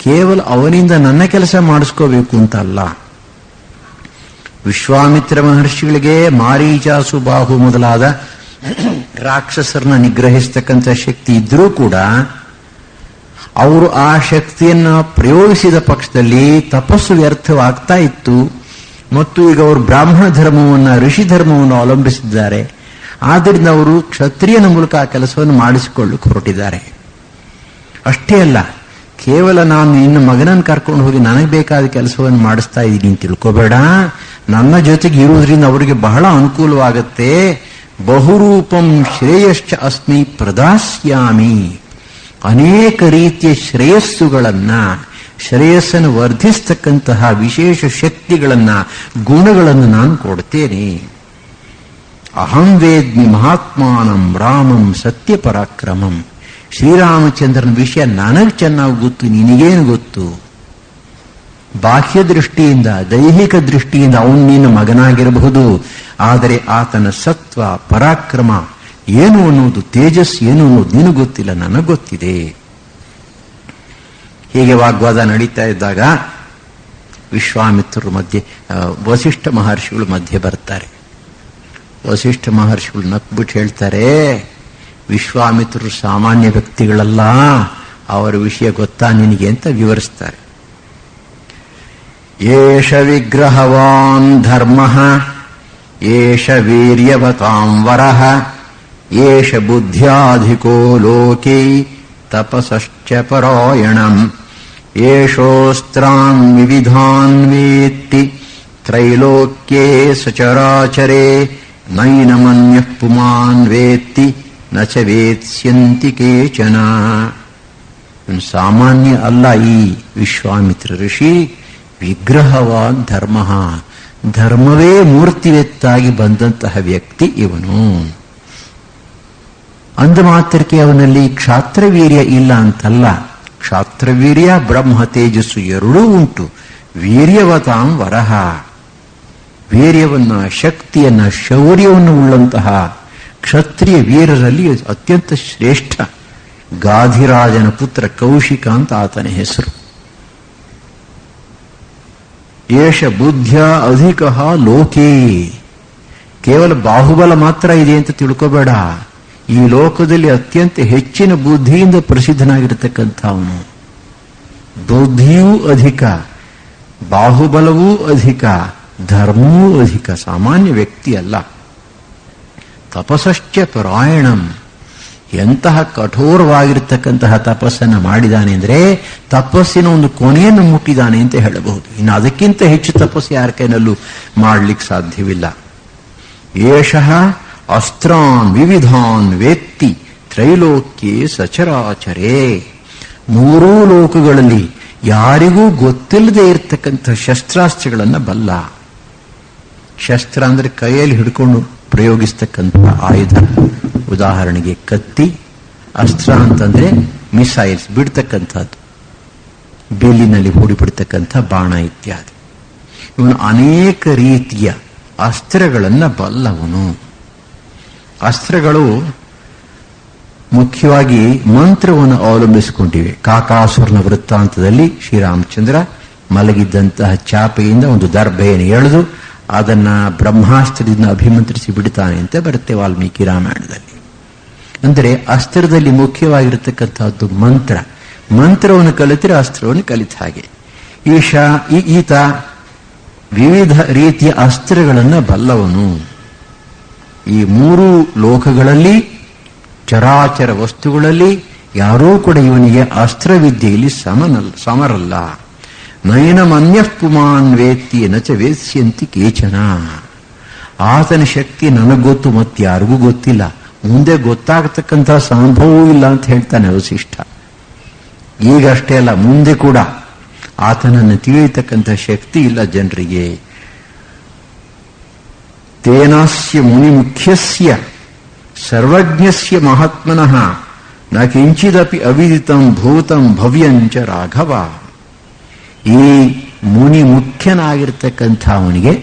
ಕೇವಲ ಅವನಿಂದ ನನ್ನ ಕೆಲಸ ಮಾಡಿಸ್ಕೋಬೇಕು ಅಂತಲ್ಲ. ವಿಶ್ವಾಮಿತ್ರ ಮಹರ್ಷಿಗಳಿಗೆ ಮಾರೀಚಾಸು ಬಾಹು ಮೊದಲಾದ ರಾಕ್ಷಸರನ್ನ ನಿಗ್ರಹಿಸ್ತಕ್ಕಂಥ ಶಕ್ತಿ ಇದ್ರೂ ಕೂಡ ಅವರು ಆ ಶಕ್ತಿಯನ್ನ ಪ್ರಯೋಗಿಸಿದ ಪಕ್ಷದಲ್ಲಿ ತಪಸ್ಸು ವ್ಯರ್ಥವಾಗ್ತಾ ಇತ್ತು. ಮತ್ತು ಈಗ ಅವರು ಬ್ರಾಹ್ಮಣ ಧರ್ಮವನ್ನು, ಋಷಿ ಧರ್ಮವನ್ನು ಅವಲಂಬಿಸಿದ್ದಾರೆ. ಆದ್ದರಿಂದ ಅವರು ಕ್ಷತ್ರಿಯನ ಮೂಲಕ ಆ ಕೆಲಸವನ್ನು ಮಾಡಿಸಿಕೊಳ್ಳಕ್ಕೆ ಹೊರಟಿದ್ದಾರೆ. ಅಷ್ಟೇ ಅಲ್ಲ, ಕೇವಲ ನಾನು ನಿನ್ನ ಮಗನನ್ನು ಕರ್ಕೊಂಡು ಹೋಗಿ ನನಗೆ ಬೇಕಾದ ಕೆಲಸವನ್ನು ಮಾಡಿಸ್ತಾ ಇದ್ದೀನಿ ಅಂತ ತಿಳ್ಕೋಬೇಡ. ನನ್ನ ಜೊತೆಗೆ ಇರುವುದರಿಂದ ಅವರಿಗೆ ಬಹಳ ಅನುಕೂಲವಾಗುತ್ತೆ. ಬಹುರೂಪಂ ಶ್ರೇಯಶ್ಚ ಅಸ್ಮಿ ಪ್ರದಾಸ್ಯಾಮಿ. ಅನೇಕ ರೀತಿಯ ಶ್ರೇಯಸ್ಸುಗಳನ್ನ, ಶ್ರೇಯಸ್ಸನ್ನು ವರ್ಧಿಸ್ತಕ್ಕಂತಹ ವಿಶೇಷ ಶಕ್ತಿಗಳನ್ನ, ಗುಣಗಳನ್ನು ನಾನು ಕೊಡ್ತೇನೆ. ಅಹಂ ವೇದ್ಮಿ ಮಹಾತ್ಮಾನಂ ರಾಮಂ ಸತ್ಯಪರಾಕ್ರಮಂ. ಶ್ರೀರಾಮಚಂದ್ರನ ವಿಷಯ ನನಗೆ ಚೆನ್ನಾಗಿ ಗೊತ್ತು, ನಿನಗೇನು ಗೊತ್ತು? ಬಾಹ್ಯ ದೃಷ್ಟಿಯಿಂದ, ದೈಹಿಕ ದೃಷ್ಟಿಯಿಂದ ಅವನು ನಿನ್ನ ಮಗನಾಗಿರಬಹುದು. ಆದರೆ ಆತನ ಸತ್ವ, ಪರಾಕ್ರಮ ಏನು ಅನ್ನೋದು, ತೇಜಸ್ ಏನು ಅನ್ನೋದು ನಿನಗೆ ಗೊತ್ತಿಲ್ಲ, ನನಗೆ ಗೊತ್ತಿದೆ. ಹೀಗೆ ವಾಗ್ವಾದ ನಡೀತಾ ಇದ್ದಾಗ ವಿಶ್ವಾಮಿತ್ರರು ಮಧ್ಯೆ, ವಸಿಷ್ಠ ಮಹರ್ಷಿಗಳು ಮಧ್ಯೆ ಬರ್ತಾರೆ. ವಸಿಷ್ಠ ಮಹರ್ಷಿಗಳು ನಕ್ಬಿಟ್ಟು ಹೇಳ್ತಾರೆ, ವಿಶ್ವಾಮಿತ್ರರು ಸಾಮಾನ್ಯ ವ್ಯಕ್ತಿಗಳಲ್ಲ, ಅವರ ವಿಷಯ ಗೊತ್ತಾ ನಿನಗೆ ಅಂತ ವಿವರಿಸ್ತಾರೆ. ಏಷ ವಿಗ್ರಹವಾನ್ ಧರ್ಮಃ, ಏಷ ವೀರ್ಯವತಾಂ ವರಃ, ಏಷ ಬುದ್ಧ್ಯಾಧಿಕೋ ಲೋಕೇ ತಪಸಶ್ಚ ಪರಾಯಣಂ, ಏಷೋಸ್ತ್ರಾನ್ ವಿವಿಧಾನ್ ವೇತ್ತಿ ತ್ರೈಲೋಕ್ಯೇ ಸಚರಾಚರೇ, ನೈನಮನ್ಯಃ ಪುಮಾನ್ ವೇತ್ತಿ ನ ಚ ವೇತ್ಸ್ಯಂತಿ ಕೇಚನ. ಸಾಮಾನ್ಯ ಅಲ್ಲ ಈ ವಿಶ್ವಾಮಿತ್ರ ಋಷಿ, ವಿಗ್ರಹವಾನ್ ಧರ್ಮ, ಧರ್ಮವೇ ಮೂರ್ತಿವೆತ್ತಾಗಿ ಬಂದಂತಹ ವ್ಯಕ್ತಿ ಇವನು. ಅಂದ ಮಾತ್ರಕ್ಕೆ ಅವನಲ್ಲಿ ಕ್ಷಾತ್ರವೀರ್ಯ ಇಲ್ಲ ಅಂತಲ್ಲ, ಕ್ಷಾತ್ರವೀರ್ಯ ಬ್ರಹ್ಮ ತೇಜಸ್ಸು ಎರಡೂ ಉಂಟು. ವೀರ್ಯವತಾಂ ವರಹ, ವೀರ್ಯವನ್ನ, ಶಕ್ತಿಯನ್ನ, ಶೌರ್ಯವನ್ನು ಉಳ್ಳಂತಹ ಕ್ಷತ್ರಿಯ ವೀರರಲ್ಲಿ ಅತ್ಯಂತ ಶ್ರೇಷ್ಠ ಗಾಧಿರಾಜನ ಪುತ್ರ ಕೌಶಿಕ ಅಂತ ಆತನ ಹೆಸರು. ಏಷ ಬುದ್ಧ್ಯ ಅಧಿಕ ಲೋಕೇ, ಕೇವಲ ಬಾಹುಬಲ ಮಾತ್ರ ಇದೆ ಅಂತ ತಿಳ್ಕೋಬೇಡ, ಈ ಲೋಕದಲ್ಲಿ ಅತ್ಯಂತ ಹೆಚ್ಚಿನ ಬುದ್ಧಿಯಿಂದ ಪ್ರಸಿದ್ಧನಾಗಿರತಕ್ಕಂಥ ಅವನು. ಬುದ್ಧಿಯೂ ಅಧಿಕ, ಬಾಹುಬಲವೂ ಅಧಿಕ, ಧರ್ಮವೂ ಅಧಿಕ, ಸಾಮಾನ್ಯ ವ್ಯಕ್ತಿ ಅಲ್ಲ. ತಪಸ್ಸಶ್ಚ ಪರಾಯಣಂ, ಎಂತಹ ಕಠೋರವಾಗಿರತಕ್ಕಂತಹ ತಪಸ್ಸನ್ನು ಮಾಡಿದಾನೆ ಅಂದರೆ ತಪಸ್ಸಿನ ಒಂದು ಕೊನೆಯನ್ನು ಮುಟ್ಟಿದ್ದಾನೆ ಅಂತ ಹೇಳಬಹುದು. ಇನ್ನು ಅದಕ್ಕಿಂತ ಹೆಚ್ಚು ತಪಸ್ಸು ಯಾರ ಕೈನಲ್ಲೂ ಮಾಡಲಿಕ್ಕೆ ಸಾಧ್ಯವಿಲ್ಲ. ಏಷಃ ಅಸ್ತ್ರಾನ್ ವಿವಿಧಾನ್ ವೇತ್ತಿ ತ್ರೈಲೋಕ್ಯೇ ಸಚರಾಚರೇ, ಮೂರೂ ಲೋಕಗಳಲ್ಲಿ ಯಾರಿಗೂ ಗೊತ್ತಿಲ್ಲದೆ ಇರತಕ್ಕಂಥ ಶಸ್ತ್ರಾಸ್ತ್ರಗಳನ್ನು ಬಲ್ಲ. ಶಸ್ತ್ರ ಅಂದ್ರೆ ಕೈಯಲ್ಲಿ ಹಿಡ್ಕೊಂಡು ಪ್ರಯೋಗಿಸ್ತಕ್ಕಂಥ ಆಯುಧ, ಉದಾಹರಣೆಗೆ ಕತ್ತಿ. ಅಸ್ತ್ರ ಅಂತಂದ್ರೆ ಮಿಸೈಲ್ಸ್, ಬಿಡ್ತಕ್ಕಂಥದ್ದು, ಬೇಲಿನಲ್ಲಿ ಹೂಡಿಬಿಡ್ತಕ್ಕಂಥ ಬಾಣ ಇತ್ಯಾದಿ. ಇವನು ಅನೇಕ ರೀತಿಯ ಅಸ್ತ್ರಗಳನ್ನು ಬಲ್ಲವನು. ಅಸ್ತ್ರಗಳು ಮುಖ್ಯವಾಗಿ ಮಂತ್ರವನ್ನು ಅವಲಂಬಿಸಿಕೊಂಡಿವೆ. ಕಾಕಾಸುರನ ವೃತ್ತಾಂತದಲ್ಲಿ ಶ್ರೀರಾಮಚಂದ್ರ ಮಲಗಿದ್ದಂತಹ ಚಾಪೆಯಿಂದ ಒಂದು ದರ್ಭೆಯನ್ನು ಎಳೆದು ಅದನ್ನ ಬ್ರಹ್ಮಾಸ್ತ್ರದಿಂದ ಅಭಿಮಂತ್ರಿಸಿ ಬಿಡ್ತಾನೆ ಅಂತ ಬರುತ್ತೆ ವಾಲ್ಮೀಕಿ ರಾಮಾಯಣದಲ್ಲಿ. ಅಂದರೆ ಅಸ್ತ್ರದಲ್ಲಿ ಮುಖ್ಯವಾಗಿರತಕ್ಕಂಥದ್ದು ಮಂತ್ರ. ಮಂತ್ರವನ್ನು ಕಲಿತರೆ ಅಸ್ತ್ರವನ್ನು ಕಲಿತ ಹಾಗೆ. ಈತ ವಿವಿಧ ರೀತಿಯ ಅಸ್ತ್ರಗಳನ್ನು ಬಲ್ಲವನು. ಈ ಮೂರು ಲೋಕಗಳಲ್ಲಿ, ಚರಾಚರ ವಸ್ತುಗಳಲ್ಲಿ ಯಾರೂ ಕೂಡ ಇವನಿಗೆ ಅಸ್ತ್ರವಿದ್ಯೆಯಲ್ಲಿ ಸಮರಲ್ಲ. ನಯನಮನ್ಯಃ ಪುಮಾನ್ ವೇತ್ತಿ ನ ಚ ವೇತ್ಸ್ಯಂತಿ ಕೇಚನ. ಆತನ ಶಕ್ತಿ ನನಗೊತ್ತು, ಮತ್ತಾರಿಗೂ ಗೊತ್ತಿಲ್ಲ, ಮುಂದೆ ಗೊತ್ತಾಗತಕ್ಕಂತಹ ಸಂಭವವೂ ಇಲ್ಲ ಅಂತ ಹೇಳ್ತಾನೆ ವಸಿಷ್ಠ. ಈಗಷ್ಟೇ ಅಲ್ಲ, ಮುಂದೆ ಕೂಡ ಆತನನ್ನು ತಿಳಿಯತಕ್ಕಂಥ ಶಕ್ತಿ ಇಲ್ಲ ಜನರಿಗೆ. ತೇನಾಸ್ಯ ಮುನಿ ಮುಖ್ಯಸ್ಯ ಸರ್ವಜ್ಞಸ್ಯ ಮಹಾತ್ಮನಃ ನ ಕಿಂಚಿದಪಿ ಅವಿದಿತಂ ಭೂತಂ ಭವ್ಯಂಚ ರಾಘವ. ಈ ಮುನಿ ಮುಖ್ಯನಾಗಿರ್ತಕ್ಕಂಥ ಅವನಿಗೆ,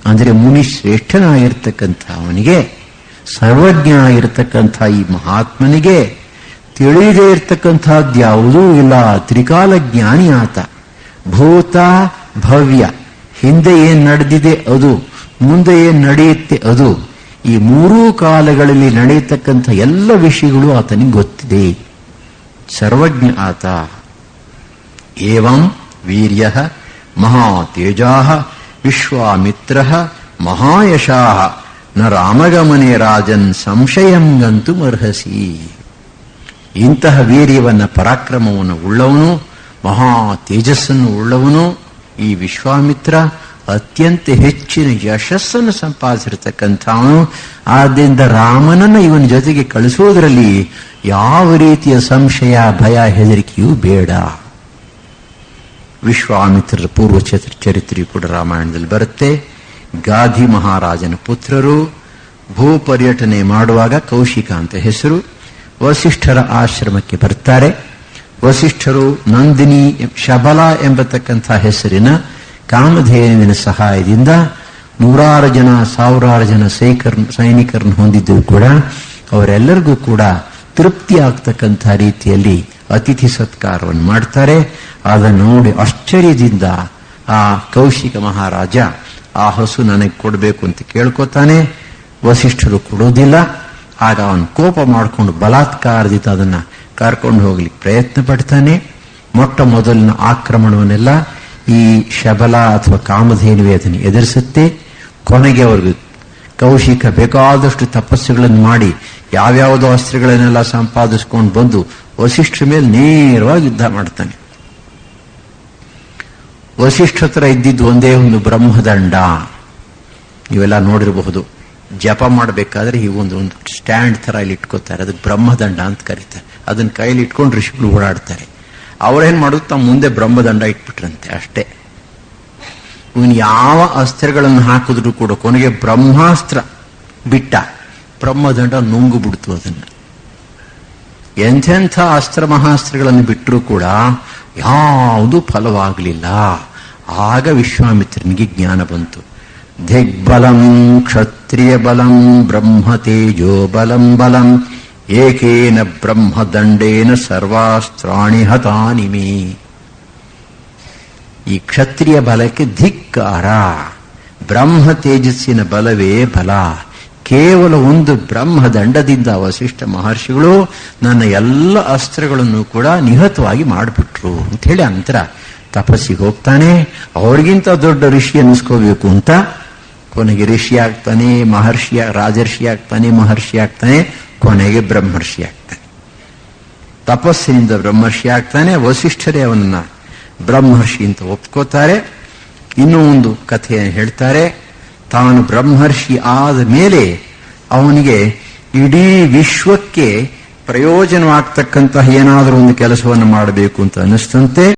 ಅಂದರೆ ಮುನಿ ಶ್ರೇಷ್ಠನಾಗಿರ್ತಕ್ಕಂಥ ಅವನಿಗೆ, ಸರ್ವಜ್ಞ ಆಗಿರ್ತಕ್ಕಂಥ ಈ ಮಹಾತ್ಮನಿಗೆ ತಿಳಿಯದೇ ಇರ್ತಕ್ಕಂಥದ್ದು ಯಾವುದೂ ಇಲ್ಲ. ತ್ರಿಕಾಲ ಜ್ಞಾನಿ ಆತ. ಭೂತ ಭವ್ಯ, ಹಿಂದೆ ಏನ್ ನಡೆದಿದೆ ಅದು, ಮುಂದೆ ಏನ್ ನಡೆಯುತ್ತೆ ಅದು, ಈ ಮೂರೂ ಕಾಲಗಳಲ್ಲಿ ನಡೆಯತಕ್ಕಂಥ ಎಲ್ಲ ವಿಷಯಗಳು ಆತನಿಗೆ ಗೊತ್ತಿದೆ. ಸರ್ವಜ್ಞ ಆತ. ಏವಂ ವೀರ್ಯ ಮಹಾತೇಜಾ ವಿಶ್ವಾಮಿತ್ರ ಮಹಾಯಶಾಃ ನ ರಾಮಗಮನೆ ರಾಜನ್ ಸಂಶಯಂ ಗಂತು ಅರ್ಹಸಿ. ಇಂತಹ ವೀರ್ಯವನ್ನ, ಪರಾಕ್ರಮವನ್ನು ಉಳ್ಳವನು, ಮಹಾ ತೇಜಸ್ಸನ್ನು ಉಳ್ಳವನು ಈ ವಿಶ್ವಾಮಿತ್ರ. ಅತ್ಯಂತ ಹೆಚ್ಚಿನ ಯಶಸ್ಸನ್ನು ಸಂಪಾದಿಸಿರತಕ್ಕಂಥವನು. ಆದ್ದರಿಂದ ರಾಮನನ್ನು ಇವನ ಜೊತೆಗೆ ಕಳಿಸುವುದರಲ್ಲಿ ಯಾವ ರೀತಿಯ ಸಂಶಯ, ಭಯ, ಹೆದರಿಕೆಯೂ ಬೇಡ. ವಿಶ್ವಾಮಿತ್ರರ ಪೂರ್ವ ಚರಿತ್ರೆಯು ಕೂಡ ರಾಮಾಯಣದಲ್ಲಿ ಬರುತ್ತೆ. ಗಾಧಿ ಮಹಾರಾಜನ ಪುತ್ರರು ಭೂ ಪರ್ಯಟನೆ ಮಾಡುವಾಗ ಕೌಶಿಕ ಅಂತ ಹೆಸರು, ವಸಿಷ್ಠರ ಆಶ್ರಮಕ್ಕೆ ಬರ್ತಾರೆ. ವಸಿಷ್ಠರು ನಂದಿನಿ ಶಬಲ ಎಂಬತಕ್ಕಂಥ ಹೆಸರಿನ ಕಾಮಧೇನುವಿನ ಸಹಾಯದಿಂದ 100 ಜನ 1000 ಜನ ಸೈನಿಕರನ್ನು ಹೊಂದಿದ್ದರೂ ಕೂಡ ಅವರೆಲ್ಲರಿಗೂ ಕೂಡ ತೃಪ್ತಿ ಆಗ್ತಕ್ಕಂಥ ರೀತಿಯಲ್ಲಿ ಅತಿಥಿ ಸತ್ಕಾರವನ್ನು ಮಾಡ್ತಾರೆ. ಅದನ್ನು ನೋಡಿ ಆಶ್ಚರ್ಯದಿಂದ ಆ ಕೌಶಿಕ ಮಹಾರಾಜ ಆ ಹಸು ನನಗೆ ಕೊಡಬೇಕು ಅಂತ ಕೇಳ್ಕೊತಾನೆ. ವಸಿಷ್ಠರು ಕೊಡೋದಿಲ್ಲ. ಆಗ ಅವನು ಕೋಪ ಮಾಡಿಕೊಂಡು ಬಲಾತ್ಕಾರದಿಂದ ಅದನ್ನ ಕರ್ಕೊಂಡು ಹೋಗ್ಲಿಕ್ಕೆ ಪ್ರಯತ್ನ ಪಡ್ತಾನೆ. ಮೊಟ್ಟ ಮೊದಲಿನ ಆಕ್ರಮಣವನ್ನೆಲ್ಲ ಈ ಶಬಲ ಅಥವಾ ಕಾಮಧೇನುವೆ ಅದನ್ನು ಎದುರಿಸುತ್ತೆ. ಕೊನೆಗೆ ಅವ್ರಿಗೆ ಕೌಶಿಕ ಬೇಕಾದಷ್ಟು ತಪಸ್ಸುಗಳನ್ನು ಮಾಡಿ ಯಾವ್ಯಾವುದೋ ಅಸ್ತ್ರಗಳನ್ನೆಲ್ಲ ಸಂಪಾದಿಸ್ಕೊಂಡು ಬಂದು ವಸಿಷ್ಠರ ಮೇಲೆ ನೇರವಾಗಿ ಯುದ್ಧ ಮಾಡ್ತಾನೆ. ವಸಿಷ್ಠ ಹತ್ರ ಇದ್ದಿದ್ದು ಒಂದೇ ಒಂದು ಬ್ರಹ್ಮದಂಡ. ನೀವೆಲ್ಲ ನೋಡಿರಬಹುದು. ಜಪ ಮಾಡಬೇಕಾದ್ರೆ ಈ ಒಂದು ಸ್ಟ್ಯಾಂಡ್ ತರ ಇಲ್ಲಿ ಇಟ್ಕೋತಾರೆ. ಅದಕ್ಕೆ ಬ್ರಹ್ಮದಂಡ ಅಂತ ಕರೀತಾರೆ. ಅದನ್ನ ಕೈಲಿ ಇಟ್ಕೊಂಡು ಋಷಿಗಳು ಓಡಾಡ್ತಾರೆ. ಅವ್ರೇನ್ ಮಾಡೋದು, ತಮ್ಮ ಮುಂದೆ ಬ್ರಹ್ಮದಂಡ ಇಟ್ಬಿಟ್ರಂತೆ ಅಷ್ಟೇ. ಇವನು ಯಾವ ಅಸ್ತ್ರಗಳನ್ನು ಹಾಕಿದ್ರು ಕೂಡ ಕೊನೆಗೆ ಬ್ರಹ್ಮಾಸ್ತ್ರ ಬಿಟ್ಟ, ಬ್ರಹ್ಮದಂಡ ನುಂಗು ಬಿಡ್ತು ಅದನ್ನ. ಎಂಥೆಂಥ ಅಸ್ತ್ರ ಮಹಾಸ್ತ್ರಗಳನ್ನು ಬಿಟ್ಟರೂ ಕೂಡ ಯಾವುದೂ ಫಲವಾಗಲಿಲ್ಲ. ಆಗ ವಿಶ್ವಾಮಿತ್ರನಿಗೆ ಜ್ಞಾನ ಬಂತು. ದಿಗ್ಬಲಂ ಕ್ಷತ್ರಿಯ ಬಲಂ ಬ್ರಹ್ಮ ತೇಜೋ ಬಲಂ ಬಲಂ ಏಕೇನ ಬ್ರಹ್ಮದಂಡೇನ ಸರ್ವಾಸ್ತ್ರಾಣಿ ಹತಾನಿ ಮೇ. ಈ ಕ್ಷತ್ರಿಯ ಬಲಕ್ಕೆ ಧಿಕ್ಕಾರ. ಬ್ರಹ್ಮ ತೇಜಸ್ಸಿನ ಬಲವೇ ಬಲ. ಕೇವಲ ಒಂದು ಬ್ರಹ್ಮದಂಡದಿಂದ ವಸಿಷ್ಠ ಮಹರ್ಷಿಗಳು ನನ್ನ ಎಲ್ಲ ಅಸ್ತ್ರಗಳನ್ನು ಕೂಡ ನಿಹತವಾಗಿ ಮಾಡಿಬಿಟ್ರು ಅಂತ ಹೇಳಿ ಅಂತರ ತಪಸ್ಸಿಗೆ ಹೋಗ್ತಾನೆ. ಅವ್ರಿಗಿಂತ ದೊಡ್ಡ ಋಷಿ ಅನ್ನಿಸ್ಕೋಬೇಕು ಅಂತ ಕೊನೆಗೆ ಋಷಿ ಆಗ್ತಾನೆ, ರಾಜರ್ಷಿ ಆಗ್ತಾನೆ, ಮಹರ್ಷಿ ಆಗ್ತಾನೆ, ಕೊನೆಗೆ ಬ್ರಹ್ಮರ್ಷಿ ಆಗ್ತಾನೆ. ತಪಸ್ಸಿನಿಂದ ಬ್ರಹ್ಮರ್ಷಿ ಆಗ್ತಾನೆ. ವಸಿಷ್ಠರೇ ಅವನನ್ನ ಬ್ರಹ್ಮರ್ಷಿ ಅಂತ ಒಪ್ಕೋತಾರೆ. ಇನ್ನೂ ಒಂದು ಕಥೆಯನ್ನು ಹೇಳ್ತಾರೆ. ತಾನು ಬ್ರಹ್ಮರ್ಷಿ ಆದ ಮೇಲೆ ಅವನಿಗೆ ಇಡೀ ವಿಶ್ವಕ್ಕೆ ಪ್ರಯೋಜನವಾಗ್ತಕ್ಕಂತಹ ಏನಾದರೂ ಒಂದು ಕೆಲಸವನ್ನು ಮಾಡಬೇಕು ಅಂತ ಅನ್ನಿಸ್ತಂತೆ.